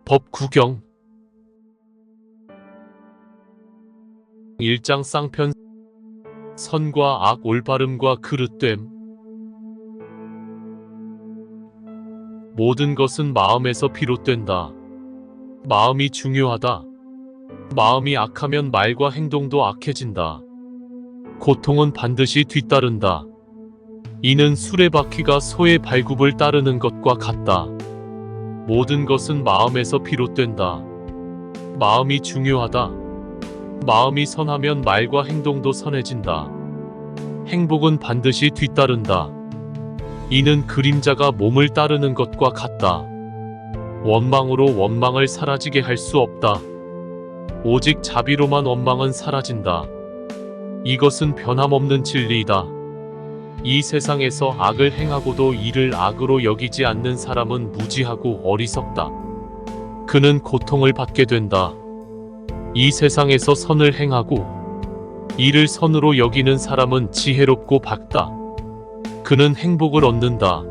법 구경 1장 쌍편 선과 악 올바름과 그릇됨. 모든 것은 마음에서 비롯된다. 마음이 중요하다. 마음이 악하면 말과 행동도 악해진다. 고통은 반드시 뒤따른다. 이는 수레바퀴가 소의 발굽을 따르는 것과 같다. 모든 것은 마음에서 비롯된다. 마음이 중요하다. 마음이 선하면 말과 행동도 선해진다. 행복은 반드시 뒤따른다. 이는 그림자가 몸을 따르는 것과 같다. 원망으로 원망을 사라지게 할 수 없다. 오직 자비로만 원망은 사라진다. 이것은 변함없는 진리이다. 이 세상에서 악을 행하고도 이를 악으로 여기지 않는 사람은 무지하고 어리석다. 그는 고통을 받게 된다. 이 세상에서 선을 행하고 이를 선으로 여기는 사람은 지혜롭고 밝다. 그는 행복을 얻는다.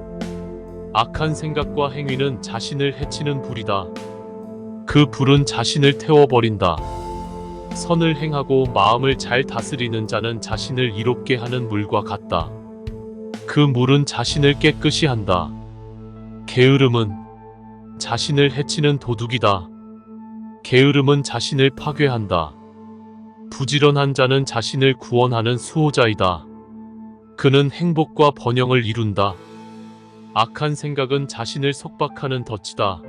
악한 생각과 행위는 자신을 해치는 불이다. 그 불은 자신을 태워버린다. 선을 행하고 마음을 잘 다스리는 자는 자신을 이롭게 하는 물과 같다. 그 물은 자신을 깨끗이 한다. 게으름은 자신을 해치는 도둑이다. 게으름은 자신을 파괴한다. 부지런한 자는 자신을 구원하는 수호자이다. 그는 행복과 번영을 이룬다. 악한 생각은 자신을 속박하는 덫이다.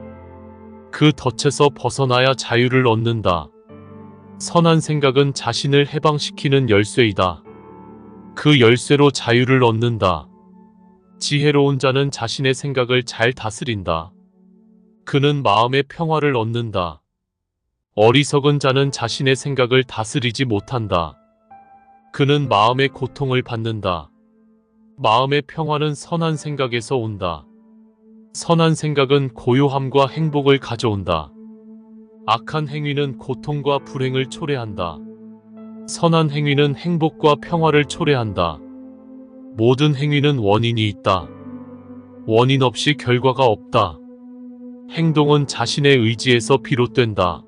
그 덫에서 벗어나야 자유를 얻는다. 선한 생각은 자신을 해방시키는 열쇠이다. 그 열쇠로 자유를 얻는다. 지혜로운 자는 자신의 생각을 잘 다스린다. 그는 마음의 평화를 얻는다. 어리석은 자는 자신의 생각을 다스리지 못한다. 그는 마음의 고통을 받는다. 마음의 평화는 선한 생각에서 온다. 선한 생각은 고요함과 행복을 가져온다. 악한 행위는 고통과 불행을 초래한다. 선한 행위는 행복과 평화를 초래한다. 모든 행위는 원인이 있다. 원인 없이 결과가 없다. 행동은 자신의 의지에서 비롯된다.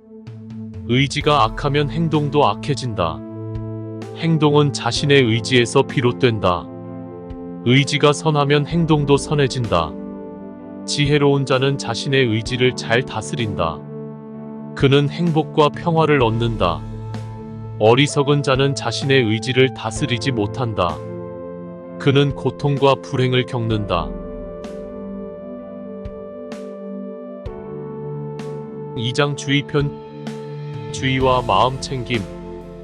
의지가 악하면 행동도 악해진다. 행동은 자신의 의지에서 비롯된다. 의지가 선하면 행동도 선해진다. 지혜로운 자는 자신의 의지를 잘 다스린다. 그는 행복과 평화를 얻는다. 어리석은 자는 자신의 의지를 다스리지 못한다. 그는 고통과 불행을 겪는다. 2장 주의편 주의와 마음 챙김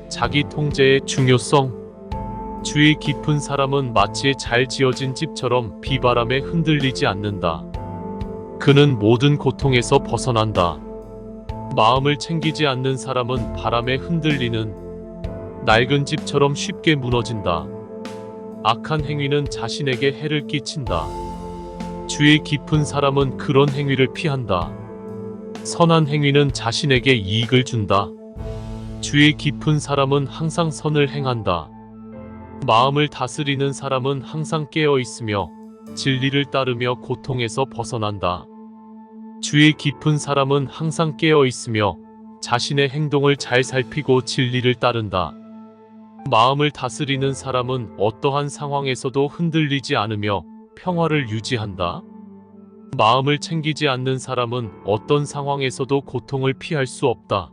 자기 통제의 중요성. 주의 깊은 사람은 마치 잘 지어진 집처럼 비바람에 흔들리지 않는다. 그는 모든 고통에서 벗어난다. 마음을 챙기지 않는 사람은 바람에 흔들리는 낡은 집처럼 쉽게 무너진다. 악한 행위는 자신에게 해를 끼친다. 주의 깊은 사람은 그런 행위를 피한다. 선한 행위는 자신에게 이익을 준다. 주의 깊은 사람은 항상 선을 행한다. 마음을 다스리는 사람은 항상 깨어 있으며 진리를 따르며 고통에서 벗어난다. 주의 깊은 사람은 항상 깨어 있으며 자신의 행동을 잘 살피고 진리를 따른다. 마음을 다스리는 사람은 어떠한 상황에서도 흔들리지 않으며 평화를 유지한다. 마음을 챙기지 않는 사람은 어떤 상황에서도 고통을 피할 수 없다.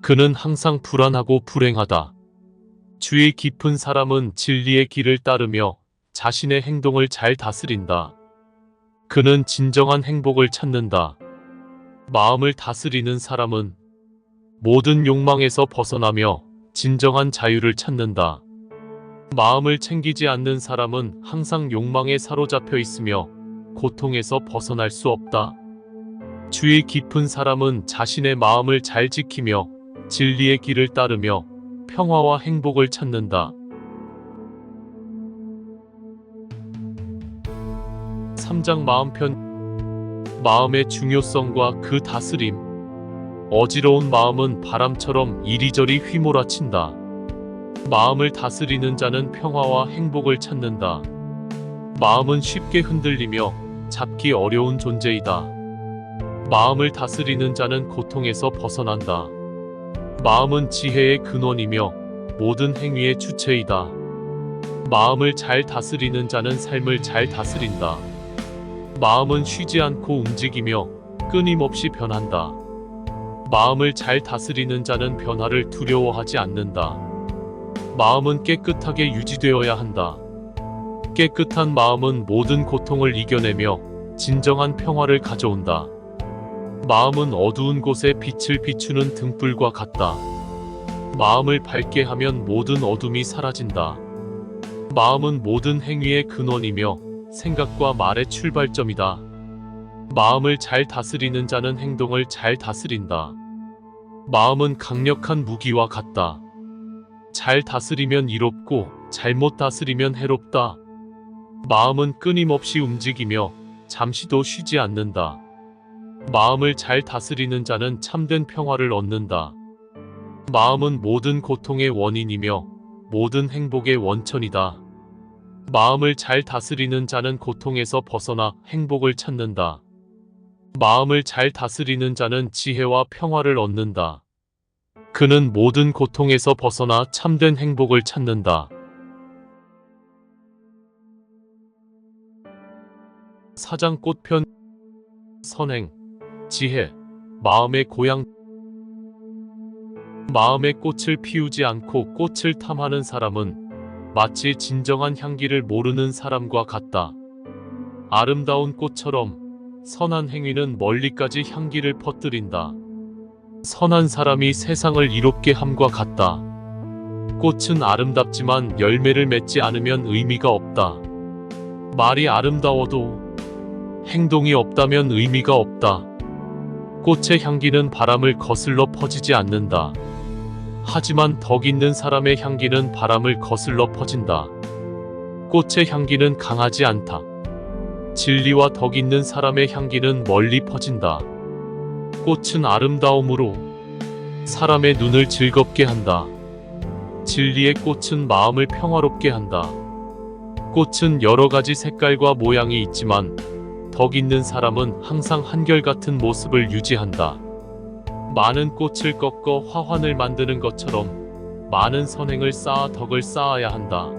그는 항상 불안하고 불행하다. 주의 깊은 사람은 진리의 길을 따르며 자신의 행동을 잘 다스린다. 그는 진정한 행복을 찾는다. 마음을 다스리는 사람은 모든 욕망에서 벗어나며 진정한 자유를 찾는다. 마음을 챙기지 않는 사람은 항상 욕망에 사로잡혀 있으며 고통에서 벗어날 수 없다. 주의 깊은 사람은 자신의 마음을 잘 지키며 진리의 길을 따르며 평화와 행복을 찾는다. 3장 마음편 마음의 중요성과 그 다스림. 어지러운 마음은 바람처럼 이리저리 휘몰아친다. 마음을 다스리는 자는 평화와 행복을 찾는다. 마음은 쉽게 흔들리며 잡기 어려운 존재이다. 마음을 다스리는 자는 고통에서 벗어난다. 마음은 지혜의 근원이며 모든 행위의 주체이다. 마음을 잘 다스리는 자는 삶을 잘 다스린다. 마음은 쉬지 않고 움직이며 끊임없이 변한다. 마음을 잘 다스리는 자는 변화를 두려워하지 않는다. 마음은 깨끗하게 유지되어야 한다. 깨끗한 마음은 모든 고통을 이겨내며 진정한 평화를 가져온다. 마음은 어두운 곳에 빛을 비추는 등불과 같다. 마음을 밝게 하면 모든 어둠이 사라진다. 마음은 모든 행위의 근원이며 생각과 말의 출발점이다. 마음을 잘 다스리는 자는 행동을 잘 다스린다. 마음은 강력한 무기와 같다. 잘 다스리면 이롭고 잘못 다스리면 해롭다. 마음은 끊임없이 움직이며 잠시도 쉬지 않는다. 마음을 잘 다스리는 자는 참된 평화를 얻는다. 마음은 모든 고통의 원인이며 모든 행복의 원천이다. 마음을 잘 다스리는 자는 고통에서 벗어나 행복을 찾는다. 마음을 잘 다스리는 자는 지혜와 평화를 얻는다. 그는 모든 고통에서 벗어나 참된 행복을 찾는다. 사장꽃편 선행, 지혜, 마음의 고향. 마음의 꽃을 피우지 않고 꽃을 탐하는 사람은 마치 진정한 향기를 모르는 사람과 같다. 아름다운 꽃처럼 선한 행위는 멀리까지 향기를 퍼뜨린다. 선한 사람이 세상을 이롭게 함과 같다. 꽃은 아름답지만 열매를 맺지 않으면 의미가 없다. 말이 아름다워도 행동이 없다면 의미가 없다. 꽃의 향기는 바람을 거슬러 퍼지지 않는다. 하지만 덕 있는 사람의 향기는 바람을 거슬러 퍼진다. 꽃의 향기는 강하지 않다. 진리와 덕 있는 사람의 향기는 멀리 퍼진다. 꽃은 아름다움으로 사람의 눈을 즐겁게 한다. 진리의 꽃은 마음을 평화롭게 한다. 꽃은 여러 가지 색깔과 모양이 있지만 덕 있는 사람은 항상 한결같은 모습을 유지한다. 많은 꽃을 꺾어 화환을 만드는 것처럼 많은 선행을 쌓아 덕을 쌓아야 한다.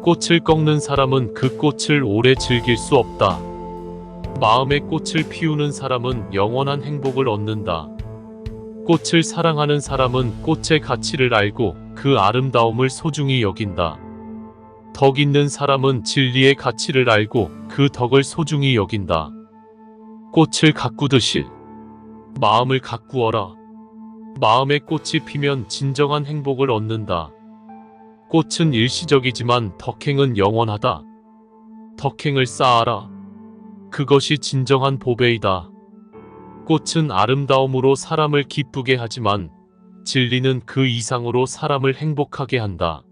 꽃을 꺾는 사람은 그 꽃을 오래 즐길 수 없다. 마음의 꽃을 피우는 사람은 영원한 행복을 얻는다. 꽃을 사랑하는 사람은 꽃의 가치를 알고 그 아름다움을 소중히 여긴다. 덕 있는 사람은 진리의 가치를 알고 그 덕을 소중히 여긴다. 꽃을 가꾸듯이 마음을 가꾸어라. 마음의 꽃이 피면 진정한 행복을 얻는다. 꽃은 일시적이지만 덕행은 영원하다. 덕행을 쌓아라. 그것이 진정한 보배이다. 꽃은 아름다움으로 사람을 기쁘게 하지만 진리는 그 이상으로 사람을 행복하게 한다.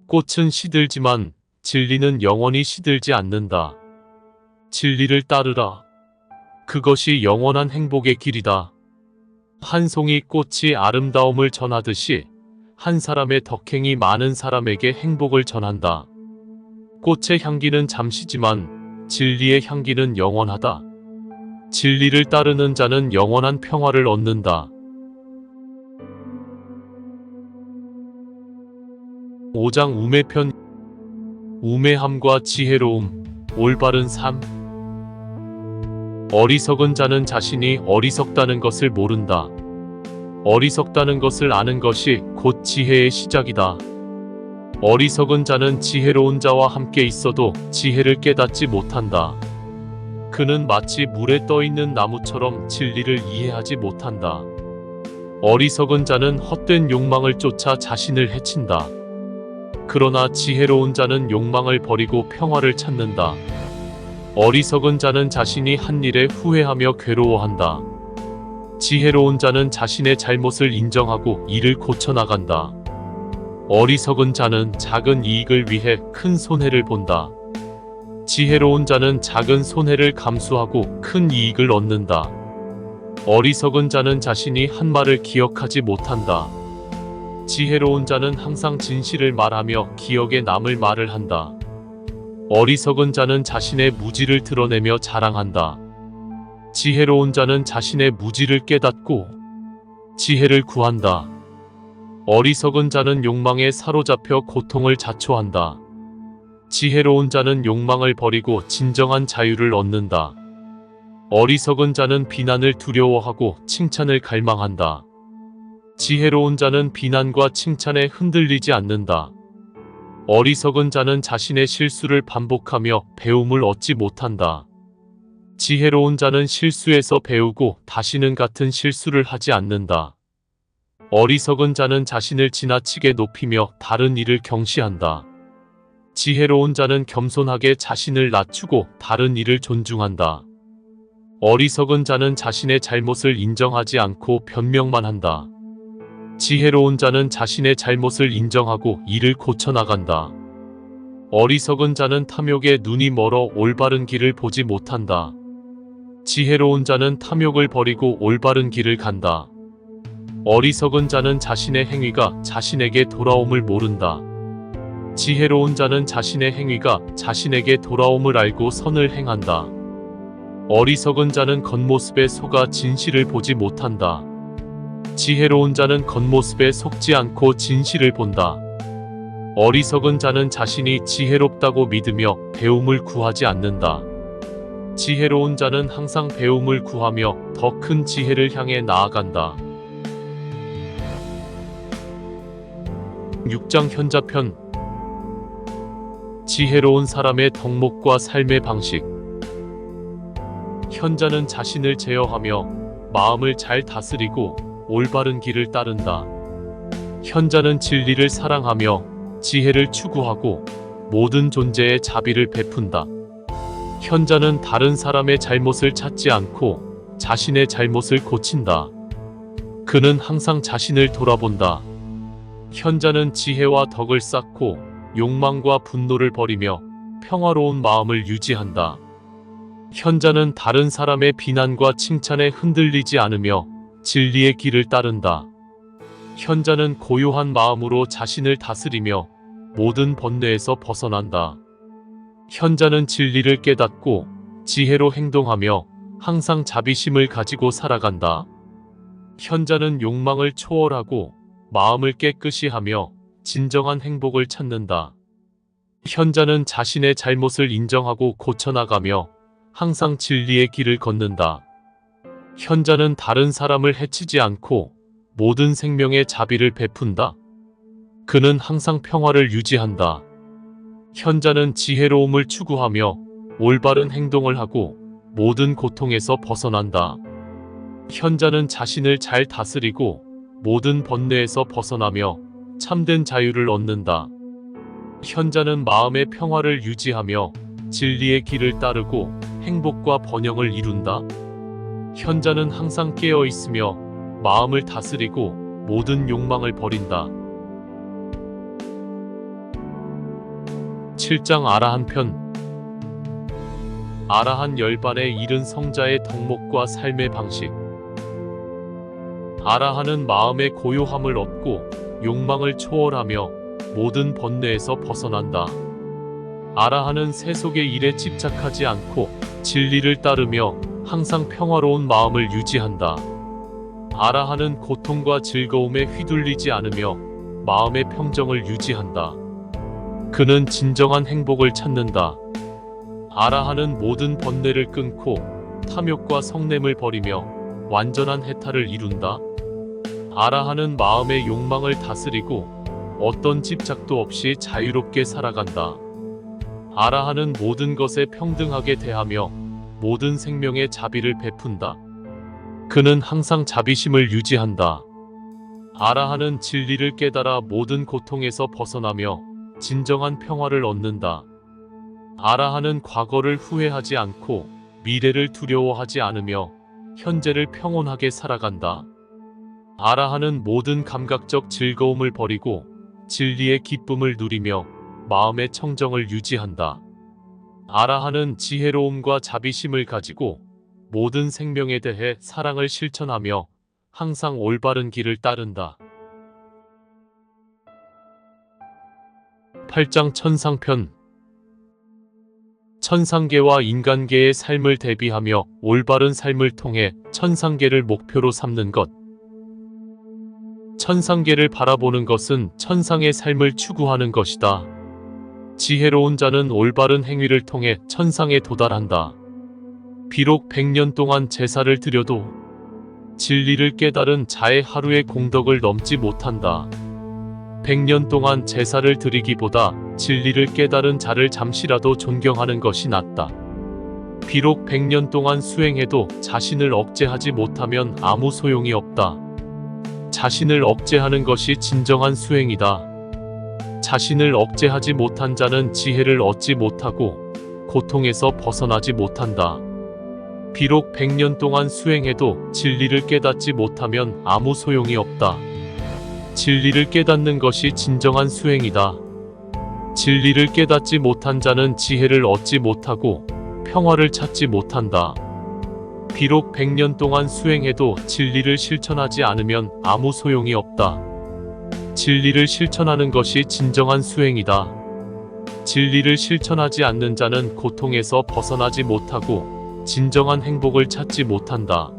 꽃은 시들지만 진리는 영원히 시들지 않는다. 진리를 따르라. 그것이 영원한 행복의 길이다. 한 송이 꽃이 아름다움을 전하듯이 한 사람의 덕행이 많은 사람에게 행복을 전한다. 꽃의 향기는 잠시지만 진리의 향기는 영원하다. 진리를 따르는 자는 영원한 평화를 얻는다. 5장 우매편. 우매함과 지혜로움, 올바른 삶. 어리석은 자는 자신이 어리석다는 것을 모른다. 어리석다는 것을 아는 것이 곧 지혜의 시작이다. 어리석은 자는 지혜로운 자와 함께 있어도 지혜를 깨닫지 못한다. 그는 마치 물에 떠있는 나무처럼 진리를 이해하지 못한다. 어리석은 자는 헛된 욕망을 쫓아 자신을 해친다. 그러나 지혜로운 자는 욕망을 버리고 평화를 찾는다. 어리석은 자는 자신이 한 일에 후회하며 괴로워한다. 지혜로운 자는 자신의 잘못을 인정하고 이를 고쳐나간다. 어리석은 자는 작은 이익을 위해 큰 손해를 본다. 지혜로운 자는 작은 손해를 감수하고 큰 이익을 얻는다. 어리석은 자는 자신이 한 말을 기억하지 못한다. 지혜로운 자는 항상 진실을 말하며 기억에 남을 말을 한다. 어리석은 자는 자신의 무지를 드러내며 자랑한다. 지혜로운 자는 자신의 무지를 깨닫고 지혜를 구한다. 어리석은 자는 욕망에 사로잡혀 고통을 자초한다. 지혜로운 자는 욕망을 버리고 진정한 자유를 얻는다. 어리석은 자는 비난을 두려워하고 칭찬을 갈망한다. 지혜로운 자는 비난과 칭찬에 흔들리지 않는다. 어리석은 자는 자신의 실수를 반복하며 배움을 얻지 못한다. 지혜로운 자는 실수에서 배우고 다시는 같은 실수를 하지 않는다. 어리석은 자는 자신을 지나치게 높이며 다른 이를 경시한다. 지혜로운 자는 겸손하게 자신을 낮추고 다른 이를 존중한다. 어리석은 자는 자신의 잘못을 인정하지 않고 변명만 한다. 지혜로운 자는 자신의 잘못을 인정하고 이를 고쳐나간다. 어리석은 자는 탐욕에 눈이 멀어 올바른 길을 보지 못한다. 지혜로운 자는 탐욕을 버리고 올바른 길을 간다. 어리석은 자는 자신의 행위가 자신에게 돌아옴을 모른다. 지혜로운 자는 자신의 행위가 자신에게 돌아옴을 알고 선을 행한다. 어리석은 자는 겉모습에 속아 진실을 보지 못한다. 지혜로운 자는 겉모습에 속지 않고 진실을 본다. 어리석은 자는 자신이 지혜롭다고 믿으며 배움을 구하지 않는다. 지혜로운 자는 항상 배움을 구하며 더 큰 지혜를 향해 나아간다. 6장 현자편. 지혜로운 사람의 덕목과 삶의 방식. 현자는 자신을 제어하며 마음을 잘 다스리고 올바른 길을 따른다. 현자는 진리를 사랑하며 지혜를 추구하고 모든 존재에 자비를 베푼다. 현자는 다른 사람의 잘못을 찾지 않고 자신의 잘못을 고친다. 그는 항상 자신을 돌아본다. 현자는 지혜와 덕을 쌓고 욕망과 분노를 버리며 평화로운 마음을 유지한다. 현자는 다른 사람의 비난과 칭찬에 흔들리지 않으며 진리의 길을 따른다. 현자는 고요한 마음으로 자신을 다스리며 모든 번뇌에서 벗어난다. 현자는 진리를 깨닫고 지혜로 행동하며 항상 자비심을 가지고 살아간다. 현자는 욕망을 초월하고 마음을 깨끗이 하며 진정한 행복을 찾는다. 현자는 자신의 잘못을 인정하고 고쳐나가며 항상 진리의 길을 걷는다. 현자는 다른 사람을 해치지 않고 모든 생명에 자비를 베푼다. 그는 항상 평화를 유지한다. 현자는 지혜로움을 추구하며 올바른 행동을 하고 모든 고통에서 벗어난다. 현자는 자신을 잘 다스리고 모든 번뇌에서 벗어나며 참된 자유를 얻는다. 현자는 마음의 평화를 유지하며 진리의 길을 따르고 행복과 번영을 이룬다. 현자는 항상 깨어 있으며 마음을 다스리고 모든 욕망을 버린다. 7장 아라한 편. 아라한 열반에 이른 성자의 덕목과 삶의 방식. 아라한은 마음의 고요함을 얻고 욕망을 초월하며 모든 번뇌에서 벗어난다. 아라한은 세속의 일에 집착하지 않고 진리를 따르며 항상 평화로운 마음을 유지한다. 아라한은 고통과 즐거움에 휘둘리지 않으며 마음의 평정을 유지한다. 그는 진정한 행복을 찾는다. 아라한은 모든 번뇌를 끊고 탐욕과 성냄을 버리며 완전한 해탈을 이룬다. 아라한은 마음의 욕망을 다스리고 어떤 집착도 없이 자유롭게 살아간다. 아라한은 모든 것에 평등하게 대하며 모든 생명에 자비를 베푼다. 그는 항상 자비심을 유지한다. 아라한은 진리를 깨달아 모든 고통에서 벗어나며 진정한 평화를 얻는다. 아라한은 과거를 후회하지 않고 미래를 두려워하지 않으며 현재를 평온하게 살아간다. 아라한은 모든 감각적 즐거움을 버리고 진리의 기쁨을 누리며 마음의 청정을 유지한다. 아라한은 지혜로움과 자비심을 가지고 모든 생명에 대해 사랑을 실천하며 항상 올바른 길을 따른다. 8장 천상편. 천상계와 인간계의 삶을 대비하며 올바른 삶을 통해 천상계를 목표로 삼는 것. 천상계를 바라보는 것은 천상의 삶을 추구하는 것이다. 지혜로운 자는 올바른 행위를 통해 천상에 도달한다. 비록 100년 동안 제사를 드려도 진리를 깨달은 자의 하루의 공덕을 넘지 못한다. 100년 동안 제사를 드리기보다 진리를 깨달은 자를 잠시라도 존경하는 것이 낫다. 비록 100년 동안 수행해도 자신을 억제하지 못하면 아무 소용이 없다. 자신을 억제하는 것이 진정한 수행이다. 자신을 억제하지 못한 자는 지혜를 얻지 못하고 고통에서 벗어나지 못한다. 비록 100년 동안 수행해도 진리를 깨닫지 못하면 아무 소용이 없다. 진리를 깨닫는 것이 진정한 수행이다. 진리를 깨닫지 못한 자는 지혜를 얻지 못하고 평화를 찾지 못한다. 비록 100년 동안 수행해도 진리를 실천하지 않으면 아무 소용이 없다. 진리를 실천하는 것이 진정한 수행이다. 진리를 실천하지 않는 자는 고통에서 벗어나지 못하고 진정한 행복을 찾지 못한다.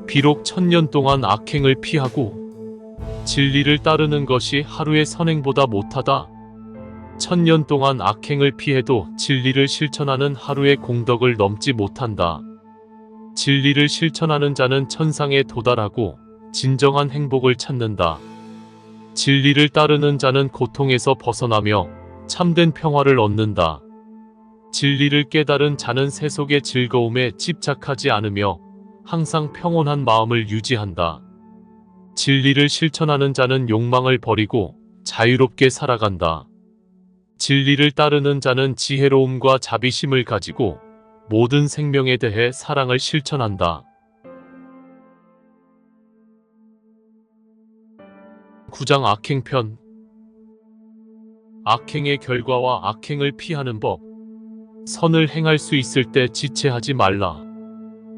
비록 1000년 동안 악행을 피하고 진리를 따르는 것이 하루의 선행보다 못하다. 1000년 동안 악행을 피해도 진리를 실천하는 하루의 공덕을 넘지 못한다. 진리를 실천하는 자는 천상에 도달하고 진정한 행복을 찾는다. 진리를 따르는 자는 고통에서 벗어나며 참된 평화를 얻는다. 진리를 깨달은 자는 세속의 즐거움에 집착하지 않으며 항상 평온한 마음을 유지한다. 진리를 실천하는 자는 욕망을 버리고 자유롭게 살아간다. 진리를 따르는 자는 지혜로움과 자비심을 가지고 모든 생명에 대해 사랑을 실천한다. 9장 악행편. 악행의 결과와 악행을 피하는 법. 선을 행할 수 있을 때 지체하지 말라.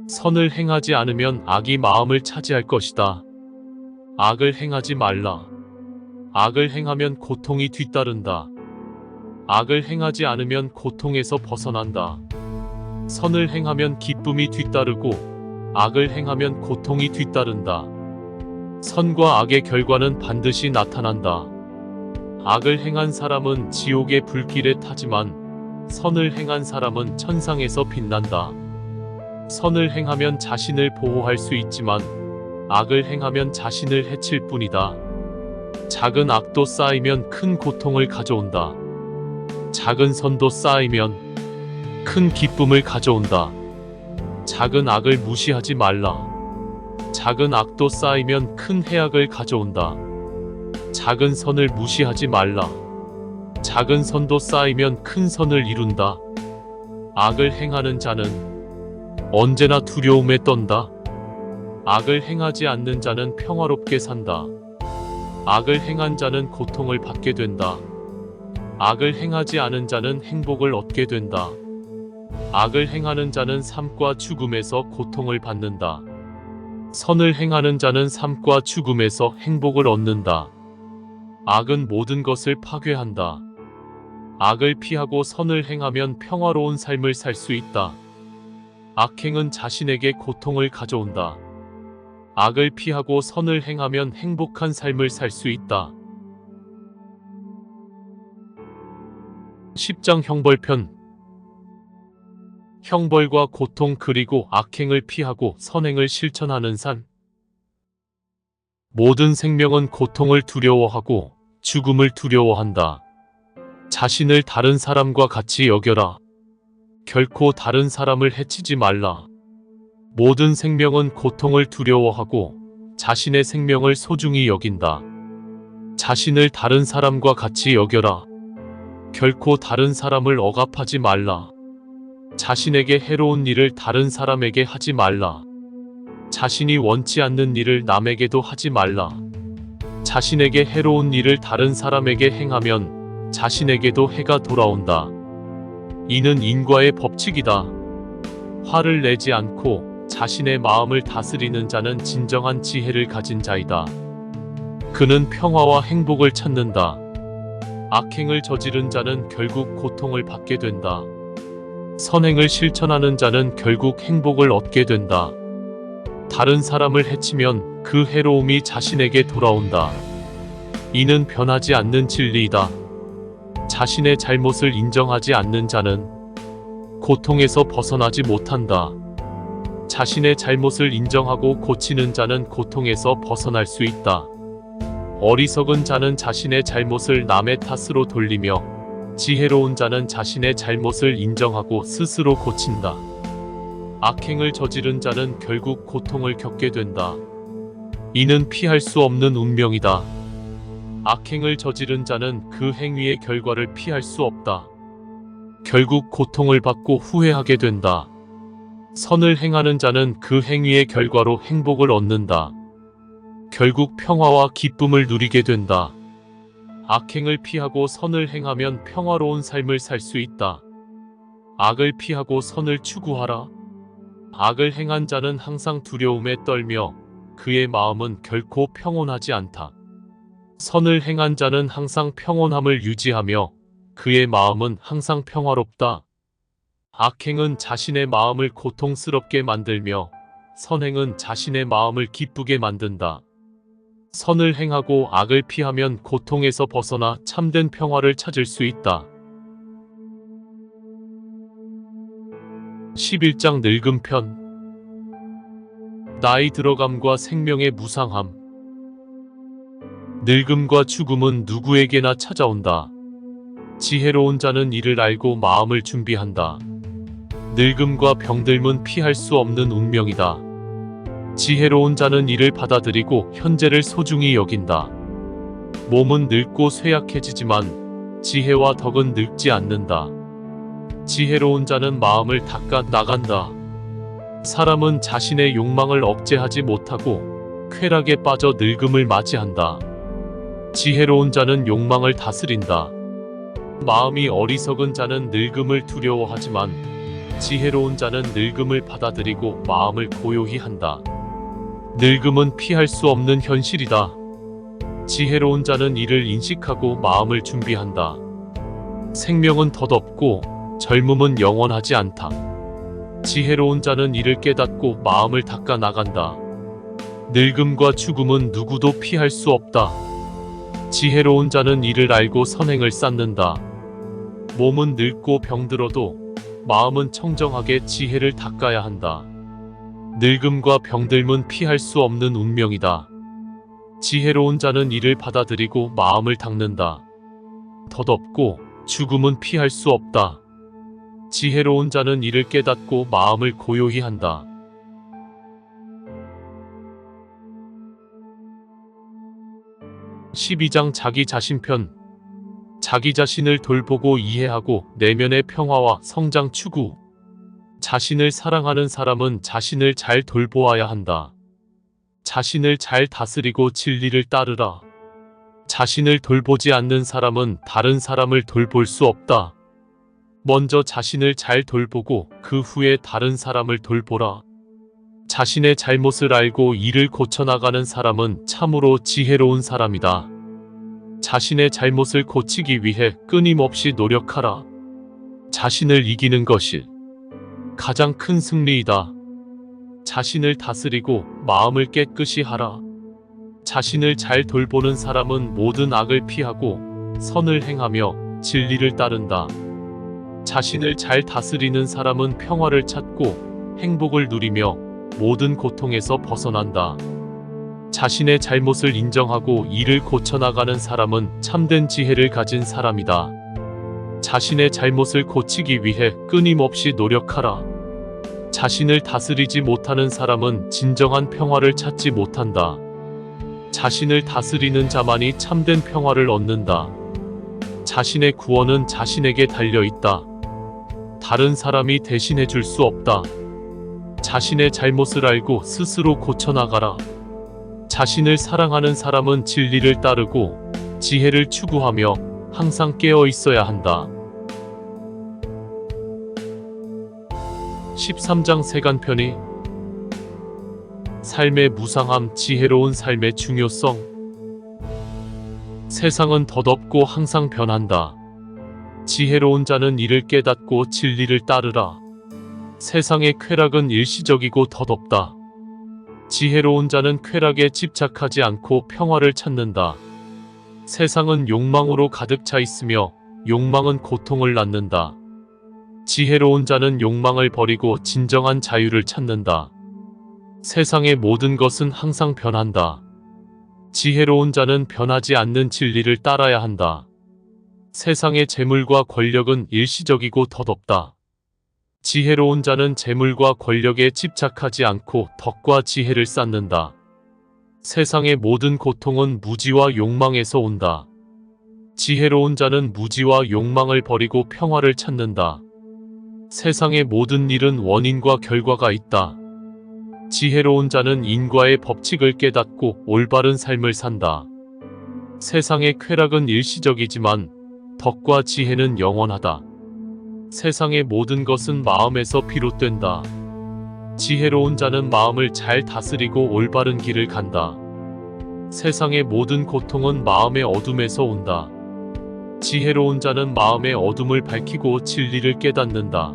선을 행하지 않으면 악이 마음을 차지할 것이다. 악을 행하지 말라. 악을 행하면 고통이 뒤따른다. 악을 행하지 않으면 고통에서 벗어난다. 선을 행하면 기쁨이 뒤따르고 악을 행하면 고통이 뒤따른다. 선과 악의 결과는 반드시 나타난다. 악을 행한 사람은 지옥의 불길에 타지만 선을 행한 사람은 천상에서 빛난다. 선을 행하면 자신을 보호할 수 있지만 악을 행하면 자신을 해칠 뿐이다. 작은 악도 쌓이면 큰 고통을 가져온다. 작은 선도 쌓이면 큰 기쁨을 가져온다. 작은 악을 무시하지 말라. 작은 악도 쌓이면 큰 해악을 가져온다. 작은 선을 무시하지 말라. 작은 선도 쌓이면 큰 선을 이룬다. 악을 행하는 자는 언제나 두려움에 떤다. 악을 행하지 않는 자는 평화롭게 산다. 악을 행한 자는 고통을 받게 된다. 악을 행하지 않은 자는 행복을 얻게 된다. 악을 행하는 자는 삶과 죽음에서 고통을 받는다. 선을 행하는 자는 삶과 죽음에서 행복을 얻는다. 악은 모든 것을 파괴한다. 악을 피하고 선을 행하면 평화로운 삶을 살 수 있다. 악행은 자신에게 고통을 가져온다. 악을 피하고 선을 행하면 행복한 삶을 살 수 있다. 10장 형벌편. 형벌과 고통 그리고 악행을 피하고 선행을 실천하는 삶. 모든 생명은 고통을 두려워하고 죽음을 두려워한다. 자신을 다른 사람과 같이 여겨라. 결코 다른 사람을 해치지 말라. 모든 생명은 고통을 두려워하고 자신의 생명을 소중히 여긴다. 자신을 다른 사람과 같이 여겨라. 결코 다른 사람을 억압하지 말라. 자신에게 해로운 일을 다른 사람에게 하지 말라. 자신이 원치 않는 일을 남에게도 하지 말라. 자신에게 해로운 일을 다른 사람에게 행하면 자신에게도 해가 돌아온다. 이는 인과의 법칙이다. 화를 내지 않고 자신의 마음을 다스리는 자는 진정한 지혜를 가진 자이다. 그는 평화와 행복을 찾는다. 악행을 저지른 자는 결국 고통을 받게 된다. 선행을 실천하는 자는 결국 행복을 얻게 된다. 다른 사람을 해치면 그 해로움이 자신에게 돌아온다. 이는 변하지 않는 진리이다. 자신의 잘못을 인정하지 않는 자는 고통에서 벗어나지 못한다. 자신의 잘못을 인정하고 고치는 자는 고통에서 벗어날 수 있다. 어리석은 자는 자신의 잘못을 남의 탓으로 돌리며 지혜로운 자는 자신의 잘못을 인정하고 스스로 고친다. 악행을 저지른 자는 결국 고통을 겪게 된다. 이는 피할 수 없는 운명이다. 악행을 저지른 자는 그 행위의 결과를 피할 수 없다. 결국 고통을 받고 후회하게 된다. 선을 행하는 자는 그 행위의 결과로 행복을 얻는다. 결국 평화와 기쁨을 누리게 된다. 악행을 피하고 선을 행하면 평화로운 삶을 살 수 있다. 악을 피하고 선을 추구하라. 악을 행한 자는 항상 두려움에 떨며 그의 마음은 결코 평온하지 않다. 선을 행한 자는 항상 평온함을 유지하며 그의 마음은 항상 평화롭다. 악행은 자신의 마음을 고통스럽게 만들며 선행은 자신의 마음을 기쁘게 만든다. 선을 행하고 악을 피하면 고통에서 벗어나 참된 평화를 찾을 수 있다. 11장 늙음 편. 나이 들어감과 생명의 무상함. 늙음과 죽음은 누구에게나 찾아온다. 지혜로운 자는 이를 알고 마음을 준비한다. 늙음과 병들음은 피할 수 없는 운명이다. 지혜로운 자는 이를 받아들이고 현재를 소중히 여긴다. 몸은 늙고 쇠약해지지만 지혜와 덕은 늙지 않는다. 지혜로운 자는 마음을 닦아 나간다. 사람은 자신의 욕망을 억제하지 못하고 쾌락에 빠져 늙음을 맞이한다. 지혜로운 자는 욕망을 다스린다. 마음이 어리석은 자는 늙음을 두려워하지만 지혜로운 자는 늙음을 받아들이고 마음을 고요히 한다. 늙음은 피할 수 없는 현실이다. 지혜로운 자는 이를 인식하고 마음을 준비한다. 생명은 덧없고 젊음은 영원하지 않다. 지혜로운 자는 이를 깨닫고 마음을 닦아 나간다. 늙음과 죽음은 누구도 피할 수 없다. 지혜로운 자는 이를 알고 선행을 쌓는다. 몸은 늙고 병들어도 마음은 청정하게 지혜를 닦아야 한다. 늙음과 병들음은 피할 수 없는 운명이다. 지혜로운 자는 이를 받아들이고 마음을 닦는다. 덧없고 죽음은 피할 수 없다. 지혜로운 자는 이를 깨닫고 마음을 고요히 한다. (12장) 자기 자신 편. 자기 자신을 돌보고 이해하고 내면의 평화와 성장 추구. 자신을 사랑하는 사람은 자신을 잘 돌보아야 한다. 자신을 잘 다스리고 진리를 따르라. 자신을 돌보지 않는 사람은 다른 사람을 돌볼 수 없다. 먼저 자신을 잘 돌보고 그 후에 다른 사람을 돌보라. 자신의 잘못을 알고 이를 고쳐나가는 사람은 참으로 지혜로운 사람이다. 자신의 잘못을 고치기 위해 끊임없이 노력하라. 자신을 이기는 것이 가장 큰 승리이다. 자신을 다스리고 마음을 깨끗이 하라. 자신을 잘 돌보는 사람은 모든 악을 피하고 선을 행하며 진리를 따른다. 자신을 잘 다스리는 사람은 평화를 찾고 행복을 누리며 모든 고통에서 벗어난다. 자신의 잘못을 인정하고 이를 고쳐나가는 사람은 참된 지혜를 가진 사람이다. 자신의 잘못을 고치기 위해 끊임없이 노력하라. 자신을 다스리지 못하는 사람은 진정한 평화를 찾지 못한다. 자신을 다스리는 자만이 참된 평화를 얻는다. 자신의 구원은 자신에게 달려있다. 다른 사람이 대신해 줄 수 없다. 자신의 잘못을 알고 스스로 고쳐나가라. 자신을 사랑하는 사람은 진리를 따르고 지혜를 추구하며 항상 깨어 있어야 한다. 13장 세간편이. 삶의 무상함, 지혜로운 삶의 중요성. 세상은 덧없고 항상 변한다. 지혜로운 자는 이를 깨닫고 진리를 따르라. 세상의 쾌락은 일시적이고 덧없다. 지혜로운 자는 쾌락에 집착하지 않고 평화를 찾는다. 세상은 욕망으로 가득 차 있으며 욕망은 고통을 낳는다. 지혜로운 자는 욕망을 버리고 진정한 자유를 찾는다. 세상의 모든 것은 항상 변한다. 지혜로운 자는 변하지 않는 진리를 따라야 한다. 세상의 재물과 권력은 일시적이고 덧없다. 지혜로운 자는 재물과 권력에 집착하지 않고 덕과 지혜를 쌓는다. 세상의 모든 고통은 무지와 욕망에서 온다. 지혜로운 자는 무지와 욕망을 버리고 평화를 찾는다. 세상의 모든 일은 원인과 결과가 있다. 지혜로운 자는 인과의 법칙을 깨닫고 올바른 삶을 산다. 세상의 쾌락은 일시적이지만 덕과 지혜는 영원하다. 세상의 모든 것은 마음에서 비롯된다. 지혜로운 자는 마음을 잘 다스리고 올바른 길을 간다. 세상의 모든 고통은 마음의 어둠에서 온다. 지혜로운 자는 마음의 어둠을 밝히고 진리를 깨닫는다.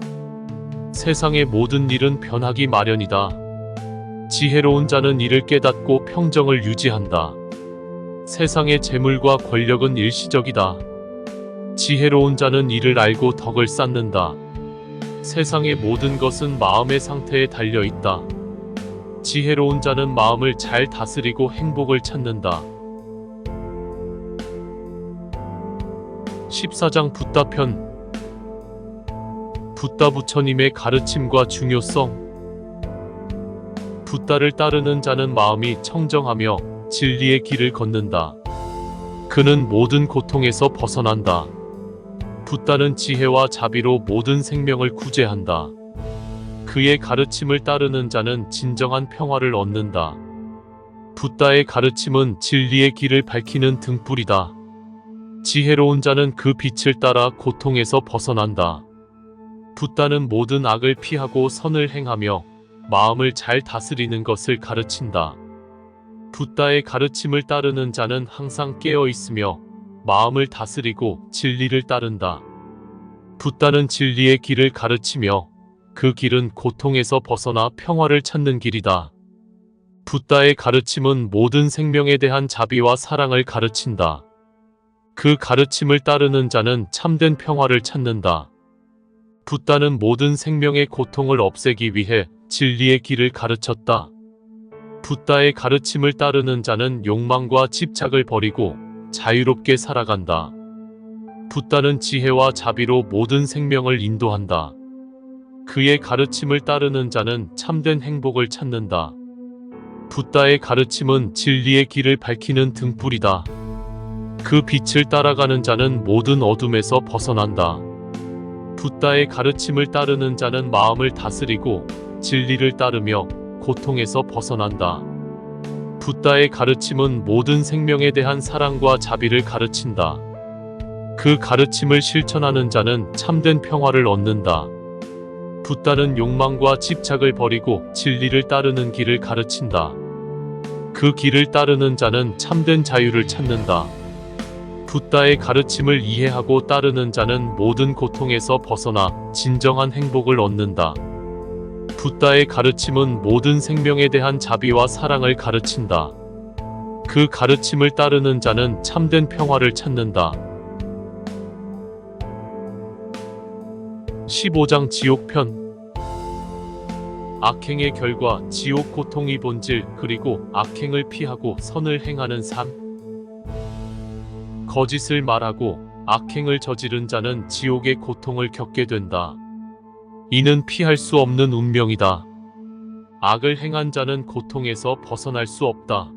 세상의 모든 일은 변하기 마련이다. 지혜로운 자는 이를 깨닫고 평정을 유지한다. 세상의 재물과 권력은 일시적이다. 지혜로운 자는 이를 알고 덕을 쌓는다. 세상의 모든 것은 마음의 상태에 달려 있다. 지혜로운 자는 마음을 잘 다스리고 행복을 찾는다. 14장 붓다편. 붓다 부처님의 가르침과 중요성. 붓다를 따르는 자는 마음이 청정하며 진리의 길을 걷는다. 그는 모든 고통에서 벗어난다. 붓다는 지혜와 자비로 모든 생명을 구제한다. 그의 가르침을 따르는 자는 진정한 평화를 얻는다. 붓다의 가르침은 진리의 길을 밝히는 등불이다. 지혜로운 자는 그 빛을 따라 고통에서 벗어난다. 붓다는 모든 악을 피하고 선을 행하며 마음을 잘 다스리는 것을 가르친다. 붓다의 가르침을 따르는 자는 항상 깨어 있으며 마음을 다스리고 진리를 따른다. 붓다는 진리의 길을 가르치며 그 길은 고통에서 벗어나 평화를 찾는 길이다. 붓다의 가르침은 모든 생명에 대한 자비와 사랑을 가르친다. 그 가르침을 따르는 자는 참된 평화를 찾는다. 붓다는 모든 생명의 고통을 없애기 위해 진리의 길을 가르쳤다. 붓다의 가르침을 따르는 자는 욕망과 집착을 버리고 자유롭게 살아간다. 붓다는 지혜와 자비로 모든 생명을 인도한다. 그의 가르침을 따르는 자는 참된 행복을 찾는다. 붓다의 가르침은 진리의 길을 밝히는 등불이다. 그 빛을 따라가는 자는 모든 어둠에서 벗어난다. 붓다의 가르침을 따르는 자는 마음을 다스리고 진리를 따르며 고통에서 벗어난다. 붓다의 가르침은 모든 생명에 대한 사랑과 자비를 가르친다. 그 가르침을 실천하는 자는 참된 평화를 얻는다. 붓다는 욕망과 집착을 버리고 진리를 따르는 길을 가르친다. 그 길을 따르는 자는 참된 자유를 찾는다. 붓다의 가르침을 이해하고 따르는 자는 모든 고통에서 벗어나 진정한 행복을 얻는다. 붓다의 가르침은 모든 생명에 대한 자비와 사랑을 가르친다. 그 가르침을 따르는 자는 참된 평화를 찾는다. 15장 지옥편. 악행의 결과, 지옥 고통이 본질, 그리고 악행을 피하고 선을 행하는 삶. 거짓을 말하고 악행을 저지른 자는 지옥의 고통을 겪게 된다. 이는 피할 수 없는 운명이다. 악을 행한 자는 고통에서 벗어날 수 없다.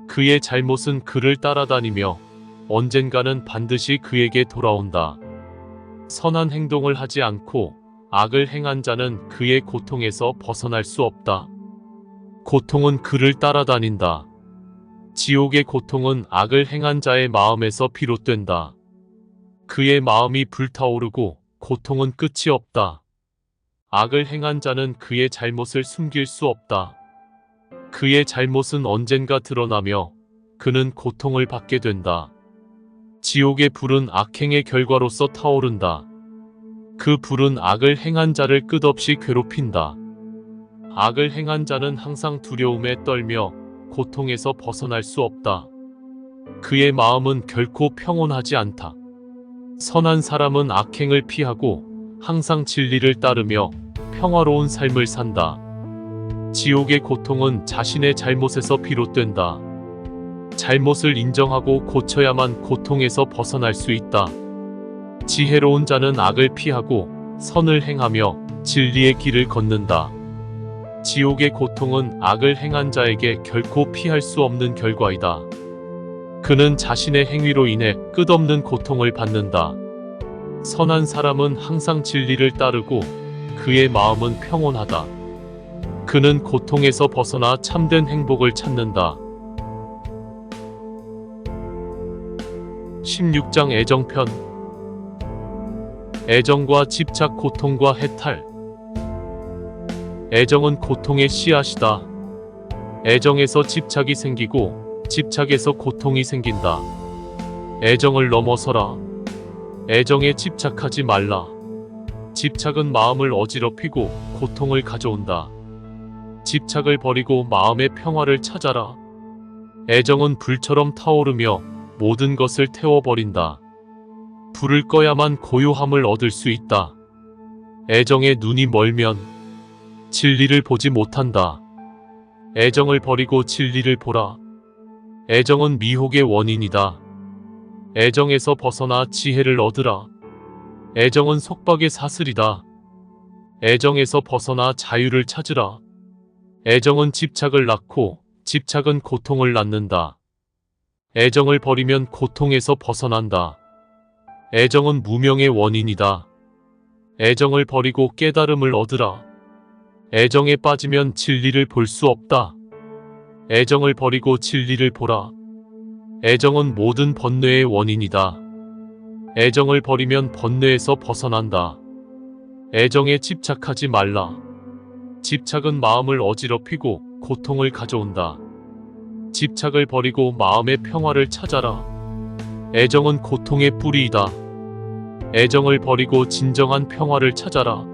그의 잘못은 그를 따라다니며 언젠가는 반드시 그에게 돌아온다. 선한 행동을 하지 않고 악을 행한 자는 그의 고통에서 벗어날 수 없다. 고통은 그를 따라다닌다. 지옥의 고통은 악을 행한 자의 마음에서 비롯된다. 그의 마음이 불타오르고 고통은 끝이 없다. 악을 행한 자는 그의 잘못을 숨길 수 없다. 그의 잘못은 언젠가 드러나며 그는 고통을 받게 된다. 지옥의 불은 악행의 결과로서 타오른다. 그 불은 악을 행한 자를 끝없이 괴롭힌다. 악을 행한 자는 항상 두려움에 떨며 고통에서 벗어날 수 없다. 그의 마음은 결코 평온하지 않다. 선한 사람은 악행을 피하고 항상 진리를 따르며 평화로운 삶을 산다. 지옥의 고통은 자신의 잘못에서 비롯된다. 잘못을 인정하고 고쳐야만 고통에서 벗어날 수 있다. 지혜로운 자는 악을 피하고 선을 행하며 진리의 길을 걷는다. 지옥의 고통은 악을 행한 자에게 결코 피할 수 없는 결과이다. 그는 자신의 행위로 인해 끝없는 고통을 받는다. 선한 사람은 항상 진리를 따르고 그의 마음은 평온하다. 그는 고통에서 벗어나 참된 행복을 찾는다. 16장 애정편. 애정과 집착, 고통과 해탈. 애정은 고통의 씨앗이다. 애정에서 집착이 생기고 집착에서 고통이 생긴다. 애정을 넘어서라. 애정에 집착하지 말라. 집착은 마음을 어지럽히고 고통을 가져온다. 집착을 버리고 마음의 평화를 찾아라. 애정은 불처럼 타오르며 모든 것을 태워버린다. 불을 꺼야만 고요함을 얻을 수 있다. 애정에 눈이 멀면 진리를 보지 못한다. 애정을 버리고 진리를 보라. 애정은 미혹의 원인이다. 애정에서 벗어나 지혜를 얻으라. 애정은 속박의 사슬이다. 애정에서 벗어나 자유를 찾으라. 애정은 집착을 낳고 집착은 고통을 낳는다. 애정을 버리면 고통에서 벗어난다. 애정은 무명의 원인이다. 애정을 버리고 깨달음을 얻으라. 애정에 빠지면 진리를 볼 수 없다. 애정을 버리고 진리를 보라. 애정은 모든 번뇌의 원인이다. 애정을 버리면 번뇌에서 벗어난다. 애정에 집착하지 말라. 집착은 마음을 어지럽히고 고통을 가져온다. 집착을 버리고 마음의 평화를 찾아라. 애정은 고통의 뿌리이다. 애정을 버리고 진정한 평화를 찾아라.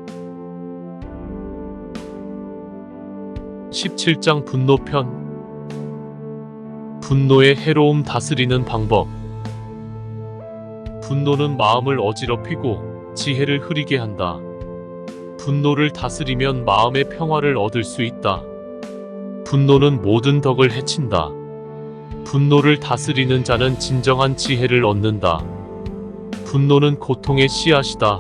17장 분노편. 분노의 해로움, 다스리는 방법. 분노는 마음을 어지럽히고 지혜를 흐리게 한다. 분노를 다스리면 마음의 평화를 얻을 수 있다. 분노는 모든 덕을 해친다. 분노를 다스리는 자는 진정한 지혜를 얻는다. 분노는 고통의 씨앗이다.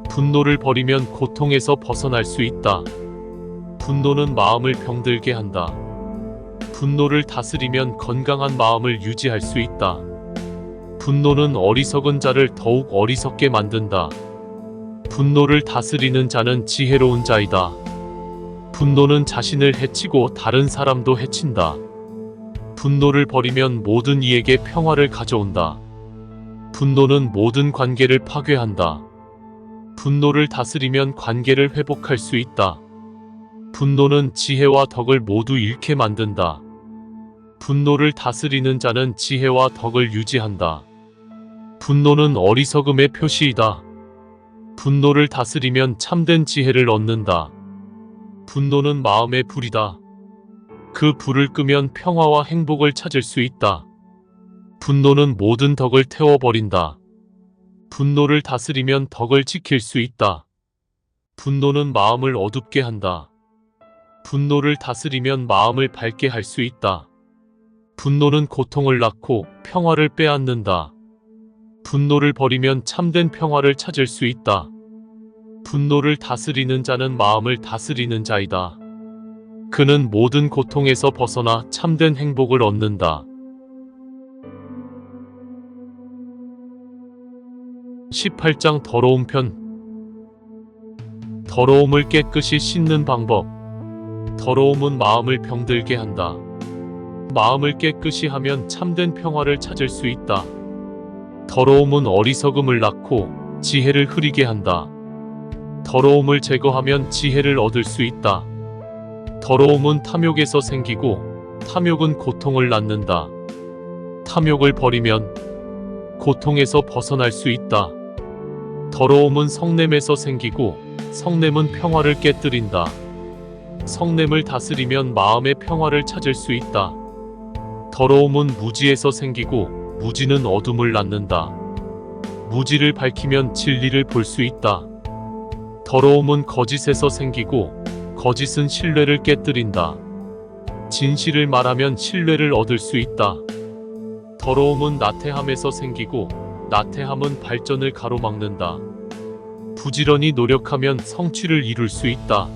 분노를 버리면 고통에서 벗어날 수 있다. 분노는 마음을 병들게 한다. 분노를 다스리면 건강한 마음을 유지할 수 있다. 분노는 어리석은 자를 더욱 어리석게 만든다. 분노를 다스리는 자는 지혜로운 자이다. 분노는 자신을 해치고 다른 사람도 해친다. 분노를 버리면 모든 이에게 평화를 가져온다. 분노는 모든 관계를 파괴한다. 분노를 다스리면 관계를 회복할 수 있다. 분노는 지혜와 덕을 모두 잃게 만든다. 분노를 다스리는 자는 지혜와 덕을 유지한다. 분노는 어리석음의 표시이다. 분노를 다스리면 참된 지혜를 얻는다. 분노는 마음의 불이다. 그 불을 끄면 평화와 행복을 찾을 수 있다. 분노는 모든 덕을 태워버린다. 분노를 다스리면 덕을 지킬 수 있다. 분노는 마음을 어둡게 한다. 분노를 다스리면 마음을 밝게 할 수 있다. 분노는 고통을 낳고 평화를 빼앗는다. 분노를 버리면 참된 평화를 찾을 수 있다. 분노를 다스리는 자는 마음을 다스리는 자이다. 그는 모든 고통에서 벗어나 참된 행복을 얻는다. 18장 더러움 편. 더러움을 깨끗이 씻는 방법. 더러움은 마음을 병들게 한다. 마음을 깨끗이 하면 참된 평화를 찾을 수 있다. 더러움은 어리석음을 낳고 지혜를 흐리게 한다. 더러움을 제거하면 지혜를 얻을 수 있다. 더러움은 탐욕에서 생기고 탐욕은 고통을 낳는다. 탐욕을 버리면 고통에서 벗어날 수 있다. 더러움은 성냄에서 생기고 성냄은 평화를 깨뜨린다. 성냄을 다스리면 마음의 평화를 찾을 수 있다. 더러움은 무지에서 생기고 무지는 어둠을 낳는다. 무지를 밝히면 진리를 볼 수 있다. 더러움은 거짓에서 생기고 거짓은 신뢰를 깨뜨린다. 진실을 말하면 신뢰를 얻을 수 있다. 더러움은 나태함에서 생기고 나태함은 발전을 가로막는다. 부지런히 노력하면 성취를 이룰 수 있다.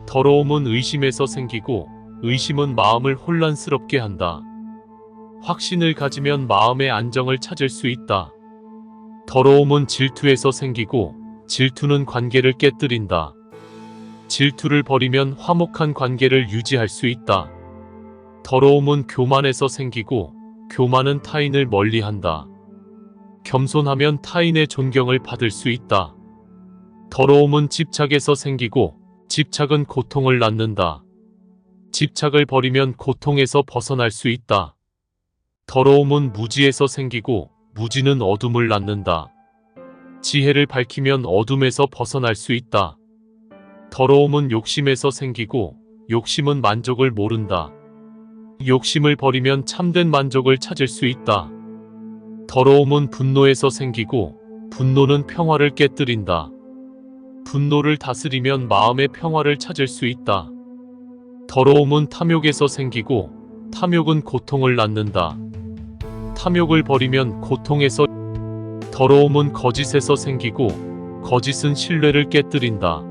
더러움은 의심에서 생기고 의심은 마음을 혼란스럽게 한다. 확신을 가지면 마음의 안정을 찾을 수 있다. 더러움은 질투에서 생기고 질투는 관계를 깨뜨린다. 질투를 버리면 화목한 관계를 유지할 수 있다. 더러움은 교만에서 생기고 교만은 타인을 멀리한다. 겸손하면 타인의 존경을 받을 수 있다. 더러움은 집착에서 생기고 집착은 고통을 낳는다. 집착을 버리면 고통에서 벗어날 수 있다. 더러움은 무지에서 생기고 무지는 어둠을 낳는다. 지혜를 밝히면 어둠에서 벗어날 수 있다. 더러움은 욕심에서 생기고 욕심은 만족을 모른다. 욕심을 버리면 참된 만족을 찾을 수 있다. 더러움은 분노에서 생기고 분노는 평화를 깨뜨린다. 분노를 다스리면 마음의 평화를 찾을 수 있다. 더러움은 탐욕에서 생기고 탐욕은 고통을 낳는다. 탐욕을 버리면 고통에서 더러움은 거짓에서 생기고 거짓은 신뢰를 깨뜨린다.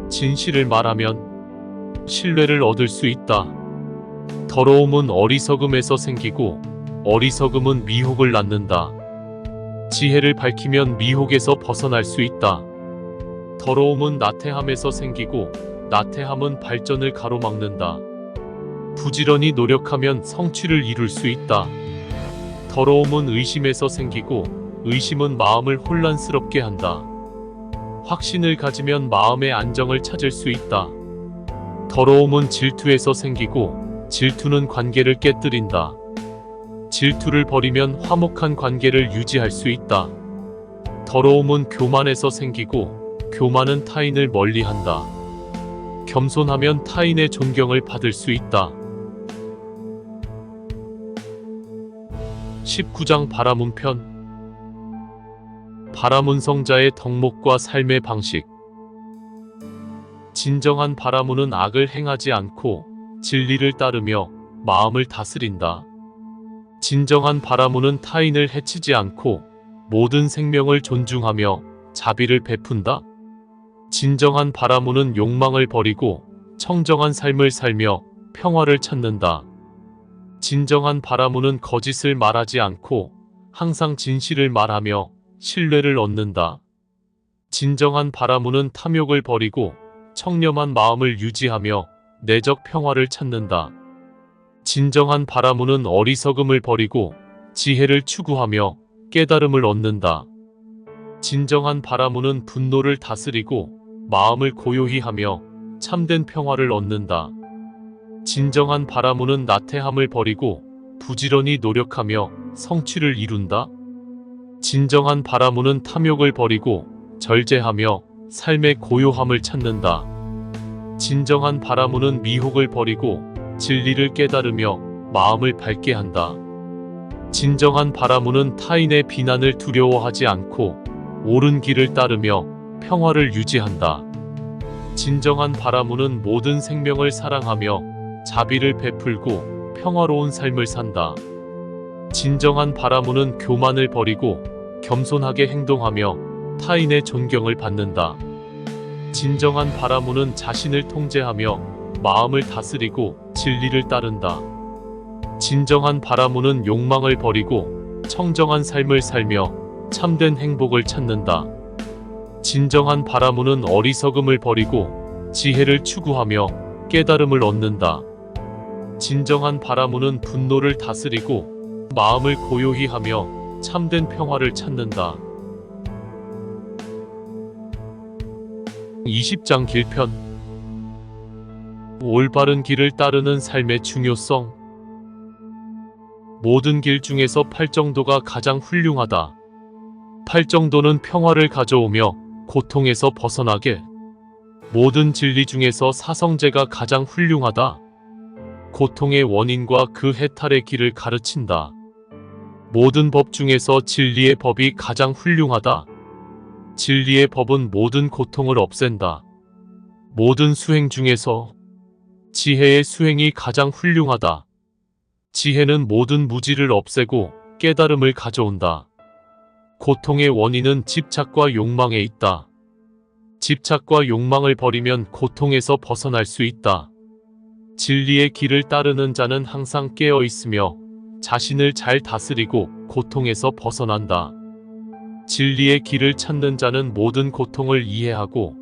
진실을 말하면 신뢰를 얻을 수 있다. 더러움은 어리석음에서 생기고 어리석음은 미혹을 낳는다. 지혜를 밝히면 미혹에서 벗어날 수 있다. 더러움은 나태함에서 생기고 나태함은 발전을 가로막는다. 부지런히 노력하면 성취를 이룰 수 있다. 더러움은 의심에서 생기고 의심은 마음을 혼란스럽게 한다. 확신을 가지면 마음의 안정을 찾을 수 있다. 더러움은 질투에서 생기고 질투는 관계를 깨뜨린다. 질투를 버리면 화목한 관계를 유지할 수 있다. 더러움은 교만에서 생기고 교만은 타인을 멀리한다. 겸손하면 타인의 존경을 받을 수 있다. 19장 바라문편. 바라문성자의 덕목과 삶의 방식. 진정한 바라문은 악을 행하지 않고 진리를 따르며 마음을 다스린다. 진정한 바라문은 타인을 해치지 않고 모든 생명을 존중하며 자비를 베푼다. 진정한 바라문은 욕망을 버리고 청정한 삶을 살며 평화를 찾는다. 진정한 바라문은 거짓을 말하지 않고 항상 진실을 말하며 신뢰를 얻는다. 진정한 바라문은 탐욕을 버리고 청렴한 마음을 유지하며 내적 평화를 찾는다. 진정한 바라문은 어리석음을 버리고 지혜를 추구하며 깨달음을 얻는다. 진정한 바라문은 분노를 다스리고 마음을 고요히 하며 참된 평화를 얻는다. 진정한 바라문은 나태함을 버리고 부지런히 노력하며 성취를 이룬다. 진정한 바라문은 탐욕을 버리고 절제하며 삶의 고요함을 찾는다. 진정한 바라문은 미혹을 버리고 진리를 깨달으며 마음을 밝게 한다. 진정한 바라문은 타인의 비난을 두려워하지 않고 옳은 길을 따르며 평화를 유지한다. 진정한 바라문은 모든 생명을 사랑하며 자비를 베풀고 평화로운 삶을 산다. 진정한 바라문은 교만을 버리고 겸손하게 행동하며 타인의 존경을 받는다. 진정한 바라문은 자신을 통제하며 마음을 다스리고 진리를 따른다. 진정한 바라문은 욕망을 버리고 청정한 삶을 살며 참된 행복을 찾는다. 진정한 바라문은 어리석음을 버리고 지혜를 추구하며 깨달음을 얻는다. 진정한 바라문은 분노를 다스리고 마음을 고요히 하며 참된 평화를 찾는다. 20장 길편. 올바른 길을 따르는 삶의 중요성. 모든 길 중에서 팔정도가 가장 훌륭하다. 팔정도는 평화를 가져오며 고통에서 벗어나게. 모든 진리 중에서 사성제가 가장 훌륭하다. 고통의 원인과 그 해탈의 길을 가르친다. 모든 법 중에서 진리의 법이 가장 훌륭하다. 진리의 법은 모든 고통을 없앤다. 모든 수행 중에서 지혜의 수행이 가장 훌륭하다. 지혜는 모든 무지를 없애고 깨달음을 가져온다. 고통의 원인은 집착과 욕망에 있다. 집착과 욕망을 버리면 고통에서 벗어날 수 있다. 진리의 길을 따르는 자는 항상 깨어 있으며 자신을 잘 다스리고 고통에서 벗어난다. 진리의 길을 찾는 자는 모든 고통을 이해하고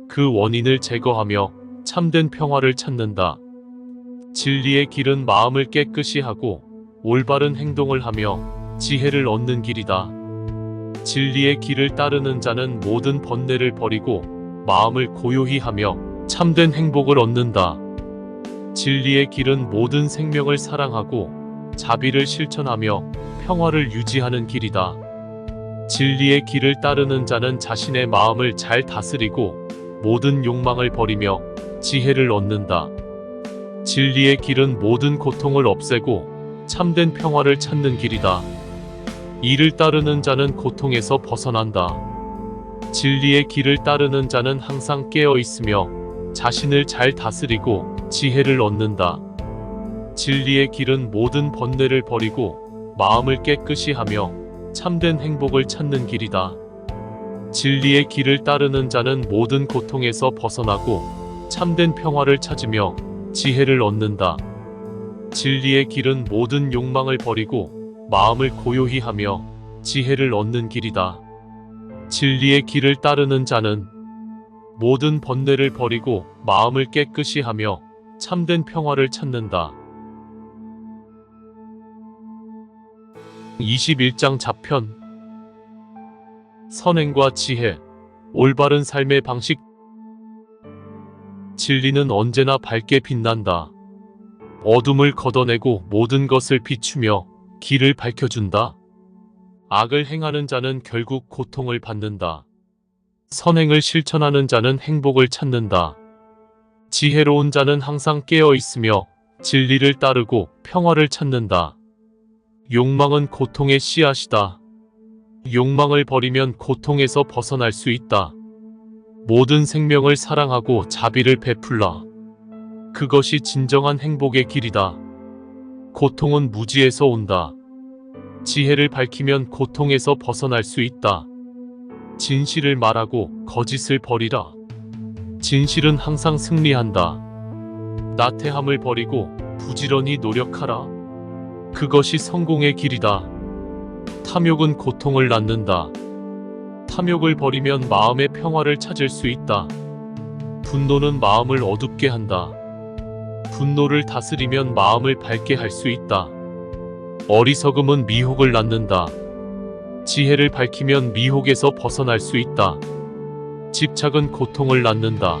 그 원인을 제거하며 참된 평화를 찾는다. 진리의 길은 마음을 깨끗이 하고 올바른 행동을 하며 지혜를 얻는 길이다. 진리의 길을 따르는 자는 모든 번뇌를 버리고 마음을 고요히 하며 참된 행복을 얻는다. 진리의 길은 모든 생명을 사랑하고 자비를 실천하며 평화를 유지하는 길이다. 진리의 길을 따르는 자는 자신의 마음을 잘 다스리고 모든 욕망을 버리며 지혜를 얻는다. 진리의 길은 모든 고통을 없애고 참된 평화를 찾는 길이다. 이를 따르는 자는 고통에서 벗어난다. 진리의 길을 따르는 자는 항상 깨어 있으며 자신을 잘 다스리고 지혜를 얻는다. 진리의 길은 모든 번뇌를 버리고 마음을 깨끗이 하며 참된 행복을 찾는 길이다. 진리의 길을 따르는 자는 모든 고통에서 벗어나고 참된 평화를 찾으며 지혜를 얻는다. 진리의 길은 모든 욕망을 버리고 마음을 고요히 하며 지혜를 얻는 길이다. 진리의 길을 따르는 자는 모든 번뇌를 버리고 마음을 깨끗이 하며 참된 평화를 찾는다. 21장 자편. 선행과 지혜, 올바른 삶의 방식. 진리는 언제나 밝게 빛난다. 어둠을 걷어내고 모든 것을 비추며 길을 밝혀준다. 악을 행하는 자는 결국 고통을 받는다. 선행을 실천하는 자는 행복을 찾는다. 지혜로운 자는 항상 깨어 있으며 진리를 따르고 평화를 찾는다. 욕망은 고통의 씨앗이다. 욕망을 버리면 고통에서 벗어날 수 있다. 모든 생명을 사랑하고 자비를 베풀라. 그것이 진정한 행복의 길이다. 고통은 무지에서 온다. 지혜를 밝히면 고통에서 벗어날 수 있다. 진실을 말하고 거짓을 버리라. 진실은 항상 승리한다. 나태함을 버리고 부지런히 노력하라. 그것이 성공의 길이다. 탐욕은 고통을 낳는다. 탐욕을 버리면 마음의 평화를 찾을 수 있다. 분노는 마음을 어둡게 한다. 분노를 다스리면 마음을 밝게 할 수 있다. 어리석음은 미혹을 낳는다. 지혜를 밝히면 미혹에서 벗어날 수 있다. 집착은 고통을 낳는다.